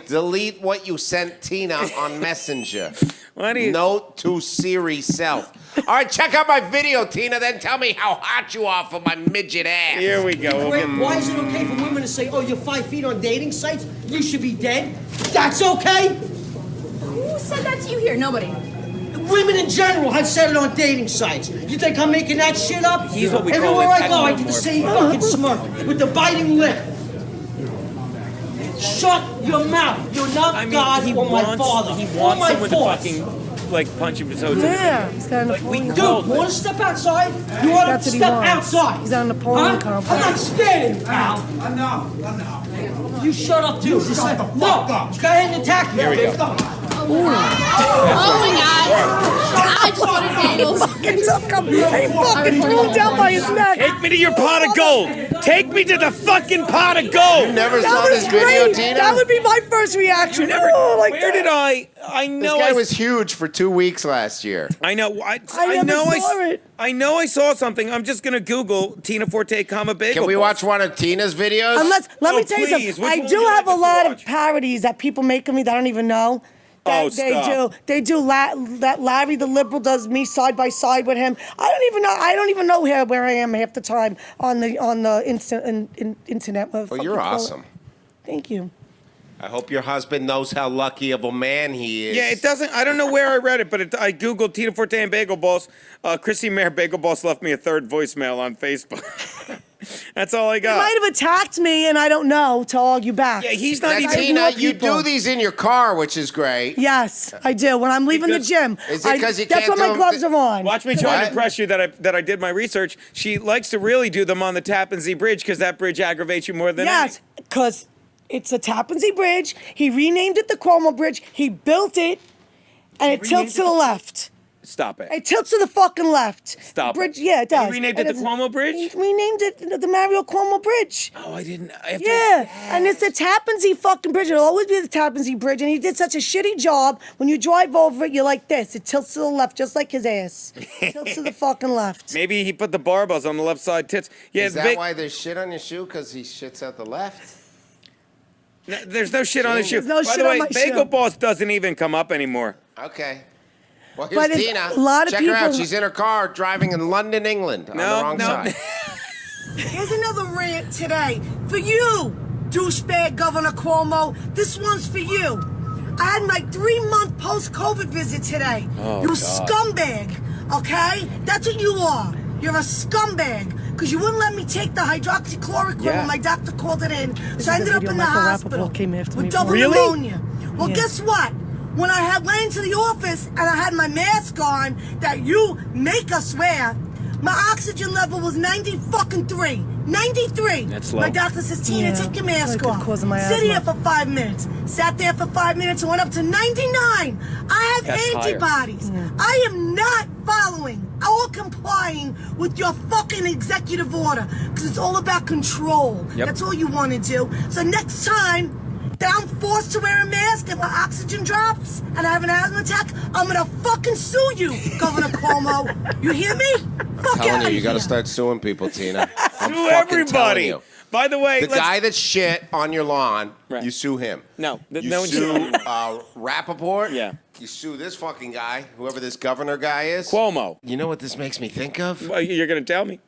B: delete what you sent Tina on Messenger.
A: Why do you?
B: Note to Siri self. All right, check out my video, Tina, then tell me how hot you are for my midget ass.
A: Here we go. We'll
F: Wait,
A: get-
F: why is it okay for women to say, oh, you're 5 feet on dating sites? You should be dead? That's okay?
G: Who said that to you here? Nobody.
F: Women in general have said it on dating sites. You think I'm making that shit up?
A: He's what we call
F: Everywhere
A: it
F: I go, I get the
A: ethnomorph.
F: same fucking smirk with the biting lip. Shut your mouth. You're not
A: I mean,
F: God
A: he
F: or my
A: wants,
F: father.
A: he
F: or
A: wants
F: my
A: someone to
F: boss.
A: fucking, like, punch him. So it's
C: Yeah, he's got a
A: like, we
C: Napoleon.
A: told
F: Dude, want to step outside? You want to
C: That's what he
F: step
C: wants.
F: outside?
C: He's on a Napoleon
F: huh?
C: complex.
F: I'm not scared of you, pal.
H: Enough.
F: You shut up, too.
H: shut the
F: no,
H: fuck up.
F: go ahead and attack me.
A: Here we go.
G: Oh my God. I just want to handle.
C: Fucking took him. He fucking threw him down by his neck.
A: Take me to your pot of gold. Take me to the fucking pot of gold.
B: You never
C: That
B: saw
C: was
B: this video,
C: great.
B: Tina?
C: That would be my first reaction. Oh, like
A: Where
C: that.
A: did I
B: This
A: know
B: guy was huge for 2 weeks last year.
A: I know. I
C: never
A: know.
C: saw it.
A: I know. I saw something. I'm just gonna Google Tina Forte, Bagel.
B: Can we
A: Boss.
B: watch one of Tina's videos?
C: Let
A: Oh,
C: me tell you
A: please.
C: something.
A: Which
C: I
A: one
C: do
A: would you
C: have
A: like
C: a
A: us to
C: lot of
A: watch?
C: parodies that people make of me that I don't even know.
A: Oh,
C: They
A: stop.
C: do that Larry the Liberal does me side by side with him. I don't even know where I am half the time on the internet.
B: Well, you're awesome.
C: Thank you.
B: I hope your husband knows how lucky of a man he is.
A: Yeah, it doesn't. I don't know where I read it, but I googled Tina Forte and Bagel Boss. Chrissy Mayer Bagel Boss left me a third voicemail on Facebook. That's all I
C: He
A: got.
C: might have attacked me, and I don't know to argue back.
A: Yeah, he's
B: Now,
A: not even.
B: Tina, you
C: people.
B: do these in your car, which is great.
C: Yes, I do. When I'm leaving
A: Because-
C: the gym,
B: Is it 'cause you
C: that's
B: can't
C: when
B: do
C: my
B: 'em-
C: gloves are on.
A: Watch me try
B: What?
A: to impress you that I did my research. She likes to really do them on the Tappan Zee Bridge because that bridge aggravates you more than
C: Yes, because it's a Tappan Zee Bridge. He renamed it the Cuomo Bridge. He built it, and it tilts to the left.
A: Stop it.
C: It tilts to the fucking left.
A: Stop
C: Bridge,
A: it.
C: yeah, it does.
A: He renamed it the
C: doesn't-
A: Cuomo Bridge?
C: He renamed it the Mario Cuomo Bridge.
A: Oh, I didn't. I have
C: Yeah, and it's the Tappan Zee fucking bridge. It'll always be the Tappan Zee Bridge, and he did such a shitty job. When you drive over it, you're like this. It tilts to the left, just like his ass. Tilts to the fucking left.
A: Maybe he put the barbells on the left side tits. Yeah,
B: Is that why there's shit on your shoe? Because he shits out the left?
A: No, there's no shit on his shoe.
C: There's no
A: By
C: shit
A: the
C: on
A: way,
C: my
A: Bagel
C: shoe.
A: Boss doesn't even come up anymore.
B: Okay. Well,
C: But
B: here's
C: it's
B: Tina.
C: a lot of
B: Check her out.
C: people-
B: She's in her car driving in London, England, on the wrong side.
C: Here's another rant today for you, douchebag Governor Cuomo. This one's for you. I had my 3-month post-COVID visit today. You scumbag, okay? That's what you are. You're a scumbag. Because you wouldn't let me take the hydroxychloroquine when my doctor called it in. So I ended up in the hospital with double pneumonia. Well, guess what? When I went into the office and I had my mask on that you make us wear, my oxygen level was 93. 93.
A: That's low.
C: My doctor says, Tina, take your mask Like off. causing my Sit here asthma. for 5 minutes. Sat there for 5 minutes and went up to 99. I have
A: That's higher.
C: antibodies. I am not following or complying with your fucking executive order because it's all about control.
A: Yep.
C: That's all you want to do. So next time that I'm forced to wear a mask and my oxygen drops and I have an asthma attack, I'm gonna fucking sue you, Governor Cuomo. You hear me? Fuck
B: telling
C: outta
B: you got to
C: here.
B: start suing people, Tina. I'm
A: Sue
B: fucking
A: everybody.
B: telling you.
A: By the way,
B: The guy that shit on your lawn,
A: Right.
B: you sue him.
A: No,
B: You
A: no one
B: sue
A: should.
B: Rappaport.
A: Yeah.
B: You sue this fucking guy, whoever this governor guy is.
A: Cuomo.
B: You know what this makes me think of?
A: Well, you're gonna tell me.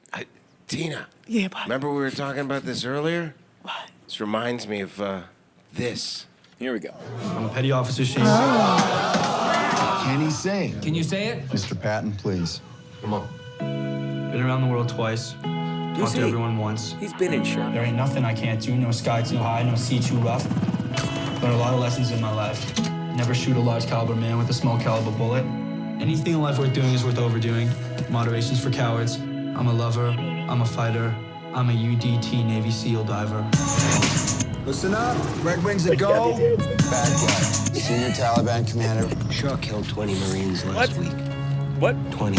B: Tina.
C: Yeah, Bob.
B: Remember we were talking about this earlier?
C: What?
B: This reminds me of this.
A: Here we go.
I: I'm Petty Officer Shane.
J: Can he say?
I: Can you say it?
J: Mr. Patton, please.
I: Come on. Been around the world twice. Talked to
A: he?
I: everyone once.
A: He's been insured.
I: There ain't nothing I can't do. No sky too high, no sea too rough. Learned a lot of lessons in my life. Never shoot a large caliber man with a small caliber bullet. Anything in life worth doing is worth overdoing. Moderation's for cowards. I'm a lover. I'm a fighter. I'm a UDT Navy SEAL diver.
J: Listen up. Red Wings a go. Bad guy. Senior Taliban commander.
F: Shaw killed 20 Marines
A: What?
F: last week.
A: What?
F: 20.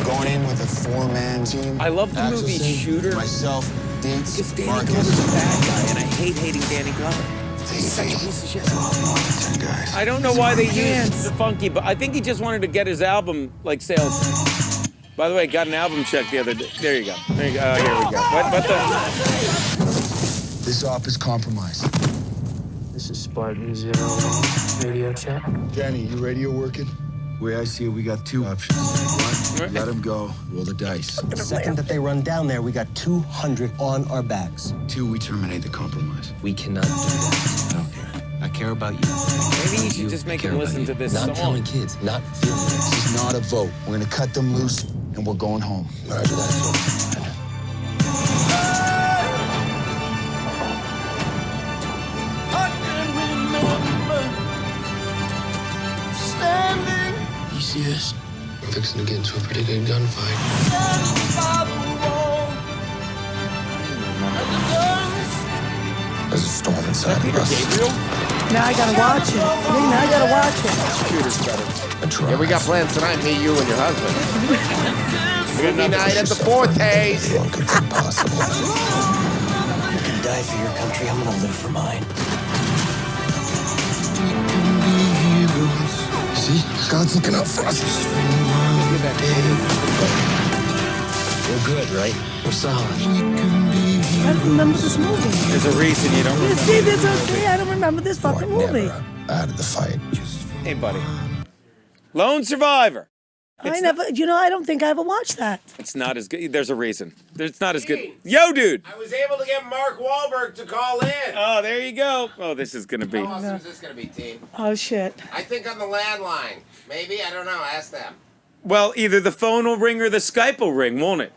J: Going in with a 4-man team.
A: I love the movie
J: Axelson,
A: Shooter.
J: Myself, Dietz,
A: Because Danny
J: Marcus.
A: Glover's a bad guy, and I hate hating Danny Glover. He's such a piece of shit.
J: 10 guys.
A: I don't know why they used the funky, but I think he just wanted to get his album sales. By the way, got an album check the other day. There you go. There you go. Oh, here we go. What the?
J: This op is compromised.
F: This is Spartan 01. Radio check.
J: Danny, you radio working? The way I see it, we got 2 options. One, let him go. Roll the dice.
F: The second that they run down there, we got 200 on our backs.
J: 2, we terminate the compromise.
F: We cannot do that. I don't care. I care about you.
A: Maybe you should just make him listen to this
F: Not
A: song.
F: telling kids, not feeling it.
J: This is not a vote. We're gonna cut them loose, and we're going home.
F: Roger that, sir.
J: fixing to get into a pretty good gunfight. There's a storm inside of us.
C: Now I gotta watch it. Now I gotta watch it.
B: Yeah, we got plans tonight, me, you, and your husband. Movie night at the Fortes.
J: It's impossible.
F: You can die for your country. I'm gonna live for mine.
J: See? God's looking out for us. We're good, right? We're solid.
C: I don't remember this movie.
A: There's a reason you don't
C: You
A: remember.
C: see, this okay? I don't remember this fucking movie.
J: Out of the fight.
A: Hey, buddy. Lone Survivor.
C: I don't think I ever watched that.
A: It's not as good. There's a reason. It's not as good. Yo, dude.
B: I was able to get Mark Wahlberg to call in.
A: Oh, there you go. Oh, this is gonna be.
B: How awesome is this going to be, team?
C: Oh, shit.
B: I think on the landline. Maybe? I don't know. Ask them.
A: Well, either the phone will ring or the Skype will ring, won't it?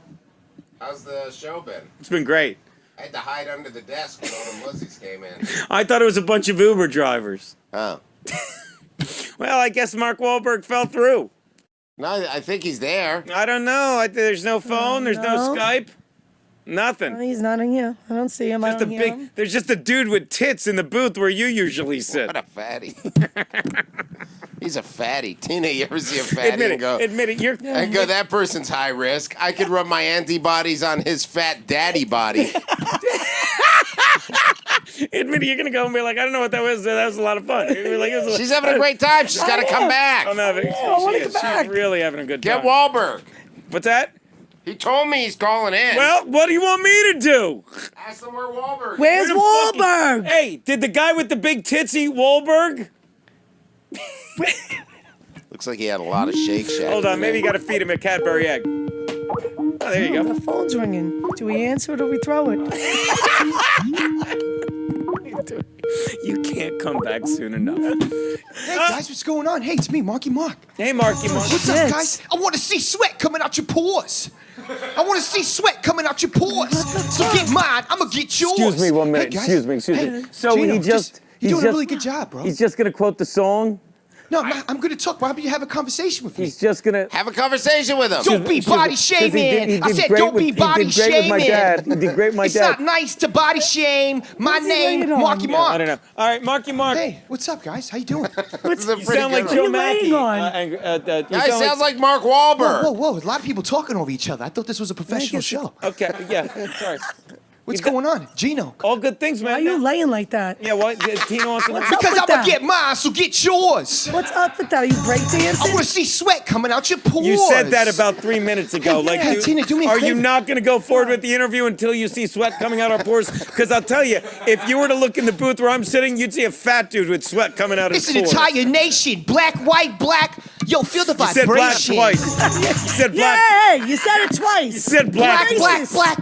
B: How's the show been?
A: It's been great.
B: I had to hide under the desk when all the mussies came in.
A: I thought it was a bunch of Uber drivers.
B: Oh.
A: Well, I guess Mark Wahlberg fell through.
B: No, I think he's there.
A: I don't know. There's no phone. There's no
C: No.
A: Skype.
C: Oh,
A: Nothing.
C: he's not in here. I don't see him. I
A: Just a
C: don't hear
A: big.
C: him.
A: There's just a dude with tits in the booth where you usually sit.
B: What a fatty. He's a fatty. Tina, you ever see a fatty
A: Admit
B: and go,
A: it. Admit it. You're.
B: and go, that person's high risk. I could rub my antibodies on his fat daddy body.
A: Admit it. You're gonna go and be like, I don't know what that was. That was a lot of fun. You're like,
B: She's having a great time. She's got to come back.
A: I'm having.
C: I wanna come back.
A: She's really having a good time.
B: Get Wahlberg.
A: What's that?
B: He told me he's calling in.
A: Well, what do you want me to do?
B: Ask them where Wahlberg is.
C: Where's
A: Where the fuck is-
C: Wahlberg?
A: Hey, did the guy with the big tits eat Wahlberg?
B: Looks like he had a lot of Shake Shack.
A: Hold on, maybe you gotta feed him a Cadbury egg. Oh, there you go.
C: The phone's ringing. Do we answer or do we throw it?
A: You can't come back soon enough.
K: Hey guys, what's going on? Hey, it's me, Marky Mark.
A: Hey, Marky Mark.
K: What's
C: Yes.
K: up, guys? I want to see sweat coming out your pores. I want to see sweat coming out your pores. So get mine. I'm gonna get yours.
A: Excuse me 1 minute.
K: Hey, guys.
A: Excuse me.
K: Hey,
A: So
K: Geno,
A: he just.
K: you're
A: he's
K: doing
A: just,
K: a really good job, bro.
A: He's just gonna quote the song.
K: No, I'm gonna talk. Why don't you have a conversation with me?
A: He's just gonna.
B: Have a conversation with him.
K: Don't be body
A: 'cause
K: shaming. I said
A: great
K: don't
A: with-
K: be body
A: He did great with my
K: shaming.
A: dad. He did great with my
K: It's
A: dad.
K: not nice to body shame. My
C: What's he
K: name,
C: laying on?
K: Marky
A: Yeah,
K: Mark.
A: I don't know. All right, Marky Mark.
K: Hey, what's up, guys? How you doing?
B: This is a
A: You
B: pretty
A: sound
B: good
A: like
B: one.
A: Joe
C: you laying
A: Mackey.
C: on?
B: Guy sounds like Mark Wahlberg.
K: Whoa, whoa, whoa! A lot of people talking over each other. I thought this was a professional show.
A: Okay, yeah. Sorry.
K: What's going on, Geno?
A: All good things, man.
C: Why are you laying like that?
A: Yeah, what? Tina wants to know.
C: What's up
K: Because
C: with
K: I'm gonna
C: that?
K: get mine, so get yours.
C: What's up with that? Are you
K: I
C: breakdancing?
K: want to see sweat coming out your pores.
A: You said that about 3 minutes ago. Like,
K: Hey,
A: dude,
K: Tina, do me a
A: are you
K: favor.
A: not going to go forward with the interview until you see sweat coming out our pores? Because I'll tell you, if you were to look in the booth where I'm sitting, you'd see a fat dude with sweat coming out of
K: It's
A: his
K: an
A: pores.
K: entire nation. Black, white, black. Yo, feel the
A: You said black
K: vibration.
A: twice. You said black.
C: Yeah, you said it twice.
A: You said black.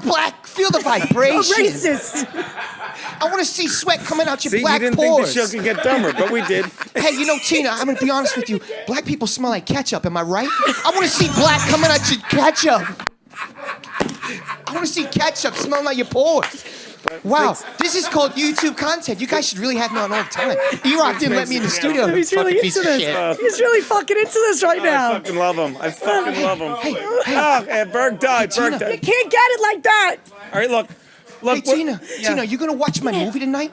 K: Black. Feel the
C: A
K: vibration.
C: racist.
K: I want to see sweat coming out your
A: See, you
K: black
A: didn't
K: pores.
A: think the show could get dumber, but we did.
K: Hey, you know, Tina, I'm going to be honest with you. Black people smell like ketchup, am I right? I want to see black coming out your ketchup. I want to see ketchup smelling out your pores. Wow, this is called YouTube content. You guys should really have me on all the time. E-Rock didn't let me in the studio.
C: He's
K: Fucking
C: really
K: piece
C: into
K: of
C: this.
K: shit.
C: He's really fucking into this right
A: I
C: now.
A: fucking love him. I fucking love him.
K: Hey,
A: Oh, Berg died.
K: Tina.
A: Berg
C: You
A: died.
C: can't get it like that.
A: All right, look.
K: Hey,
A: Look.
K: Tina,
A: yeah.
K: Tina, you gonna watch my movie tonight?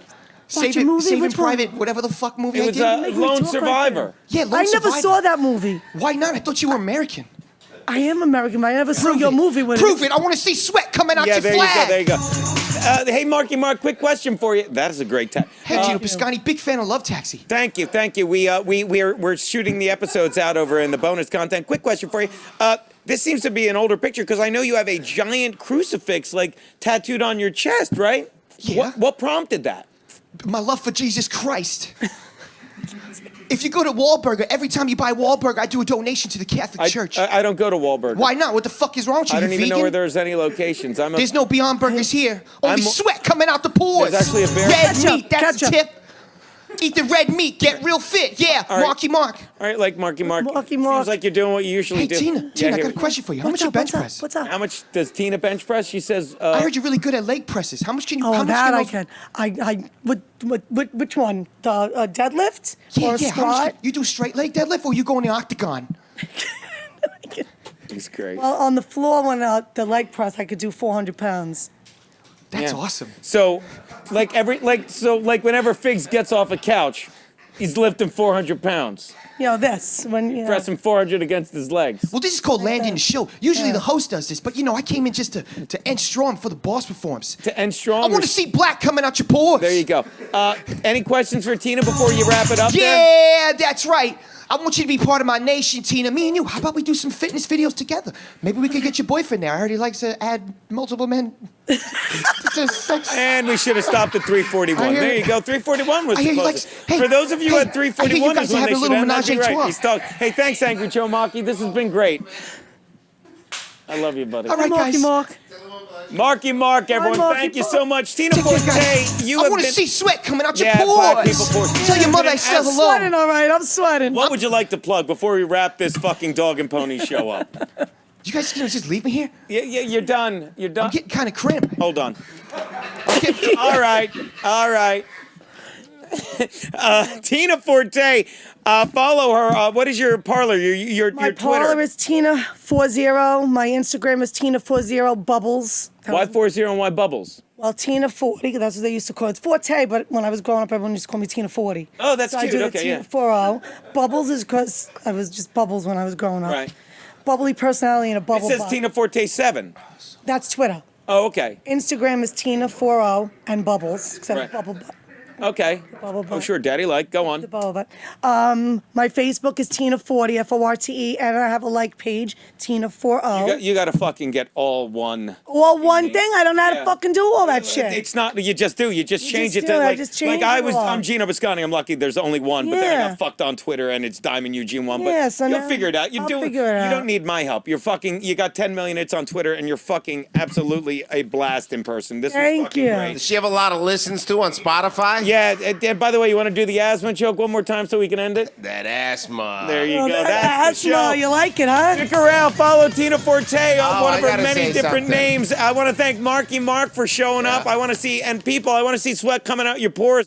C: Watch a movie?
K: Saving
C: Which one?
K: Private, whatever the fuck movie
A: It
K: I
A: was
K: did.
C: Make me
A: Lone
C: talk like
A: Survivor.
C: that.
K: Yeah, Lone
C: I never
K: Survivor.
C: saw that movie.
K: Why not? I thought you were American.
C: I am American, but I never saw your
K: it.
C: movie with
K: Prove it. I want to see sweat coming out
A: Yeah,
K: your
A: there
K: flag.
A: you go. There you go. Hey, Marky Mark, quick question for you. That is a great tag.
K: Hey, Gino Piscani, big fan of Love Taxi.
A: Thank you, thank you. We're shooting the episodes out over in the bonus content. Quick question for you. This seems to be an older picture because I know you have a giant crucifix like tattooed on your chest, right?
K: Yeah.
A: What prompted that?
K: My love for Jesus Christ. If you go to Wahlburger, every time you buy Wahlburger, I do a donation to the Catholic Church.
A: I don't go to Wahlburger.
K: Why not? What the fuck is wrong with you?
A: I don't
K: You
A: even know
K: vegan?
A: where there's any locations.
K: There's no Beyond Burgers here. Only
A: I'm-
K: sweat coming out the pores.
A: There's actually a bear-
K: Red
C: Ketchup,
K: meat, that's
C: ketchup.
K: a tip. Eat the red meat, get real fit. Yeah,
A: All right.
K: Marky Mark.
A: All right, like Marky Mark.
C: Marky Mark.
A: Seems like you're doing what you usually
K: Hey,
A: do.
K: Tina,
A: Yeah,
K: I
A: here-
K: got a question for you. How
C: What's
K: much you
C: up?
K: bench
C: What's up?
K: press?
C: What's up?
A: How much does Tina bench press? She says.
K: I heard you're really good at leg presses. How much can you?
C: Oh,
K: how much
C: that I
K: can.
C: can. Which one? The deadlift
K: Yeah,
C: or a
K: yeah. How much
C: squat?
K: you do straight leg deadlift or you go in the octagon?
A: He's great.
C: Well, on the floor when the leg press, I could do 400 pounds.
K: That's
A: Yeah.
K: awesome.
A: So, whenever Figs gets off a couch, he's lifting 400 pounds,
C: You know, this, when, you know.
A: pressing 400 against his legs.
K: Well, this is called landing the show. Usually the host does this, but I came in just to end strong before the boss performs.
A: To end strong.
K: I want to see black coming out your pores.
A: There you go. Any questions for Tina before you wrap it up? There?
K: Yeah, that's right. I want you to be part of my nation, Tina. Me and you, how about we do some fitness videos together? Maybe we could get your boyfriend there. I heard he likes to add multiple men to sex.
A: And we should have stopped at 341. There you go. 341 was
K: I hear
A: the
K: he
A: closest.
K: likes- hey,
A: For those of you
K: hey,
A: at 341
K: guys
A: is when
K: have
A: they
K: a
A: should
K: little
A: end. That'd be
K: menage a
A: right.
K: trois.
A: He's talking. Hey, thanks, Angry Joe Marky. This has been great. I love you, buddy.
K: All right,
C: Marky
K: guys.
C: Mark.
A: Marky Mark, everyone.
C: Marky
A: Thank you
C: Mark.
A: so much. Tina
K: Take care,
A: Forte,
K: guys.
A: you
K: I
A: have
K: want to
A: been...
K: see sweat coming out
A: Yeah,
K: your
A: black
K: pores.
A: people pores.
K: Tell your mother I
A: I'm
K: said
C: I'm
K: hello.
C: sweating, all right. I'm sweating.
A: What would you like to plug before we wrap this fucking dog and pony show up?
K: You guys gonna just leave me here?
A: Yeah, you're done. You're done.
K: I'm getting kind of cramped.
A: Hold on.
K: Okay.
A: All right. Tina Forte, follow her. What is your parlor? Your
C: My
A: Twitter?
C: parlor is Tina40. My Instagram is Tina40 Bubbles.
A: Why 40 and why Bubbles?
C: Well, Tina40, that's what they used to call it. It's Forte, but when I was growing up, everyone used to call me Tina40.
A: Oh, that's
C: so
A: cute.
C: I do
A: Okay,
C: the
A: yeah.
C: Tina40. Bubbles is because I was just Bubbles when I was growing up.
A: Right.
C: Bubbly personality and a
A: It
C: bubble
A: says
C: butt.
A: Tina Forte 7.
C: That's Twitter.
A: Oh, okay.
C: Instagram is Tina40 and Bubbles, except
A: Right.
C: bubble butt.
A: Okay.
C: Bubble
A: Oh,
C: butt.
A: sure, Daddy. Go on.
C: The bubble butt. My Facebook is Tina40, Forte, and I have a like page, Tina40.
A: You got to fucking get all one.
C: Well, one thing, I don't know how
A: Yeah.
C: to fucking do all that shit.
A: It's not. You just do. You just change
C: just
A: it
C: do
A: to
C: it. I
A: like.
C: just change
A: I
C: it
A: was.
C: all.
A: I'm Gino Biscotti. I'm lucky. There's only one, but then I
C: Yeah.
A: got fucked on Twitter, and it's Diamond Eugene one. But
C: Yeah, so
A: you'll
C: now
A: figure it out.
C: I'll figure it
A: You
C: out.
A: don't need my help. You're fucking. You got 10 million hits on Twitter, and you're fucking absolutely a blast in person. This was
C: Thank
A: fucking
C: you.
A: great.
B: Does she have a lot of listens too on Spotify?
A: Yeah. And by the way, you want to do the asthma joke one more time so we can end it?
B: That asthma.
A: There you
C: Well,
A: go.
C: that's
A: the show.
C: you like it, huh?
A: Stick around. Follow Tina Forte on
B: Oh,
A: one
B: I
A: of her
B: gotta
A: many
B: say
A: different
B: something.
A: names. I want to thank Marky Mark for showing up. I want to see, and people, I want to see sweat coming out your pores.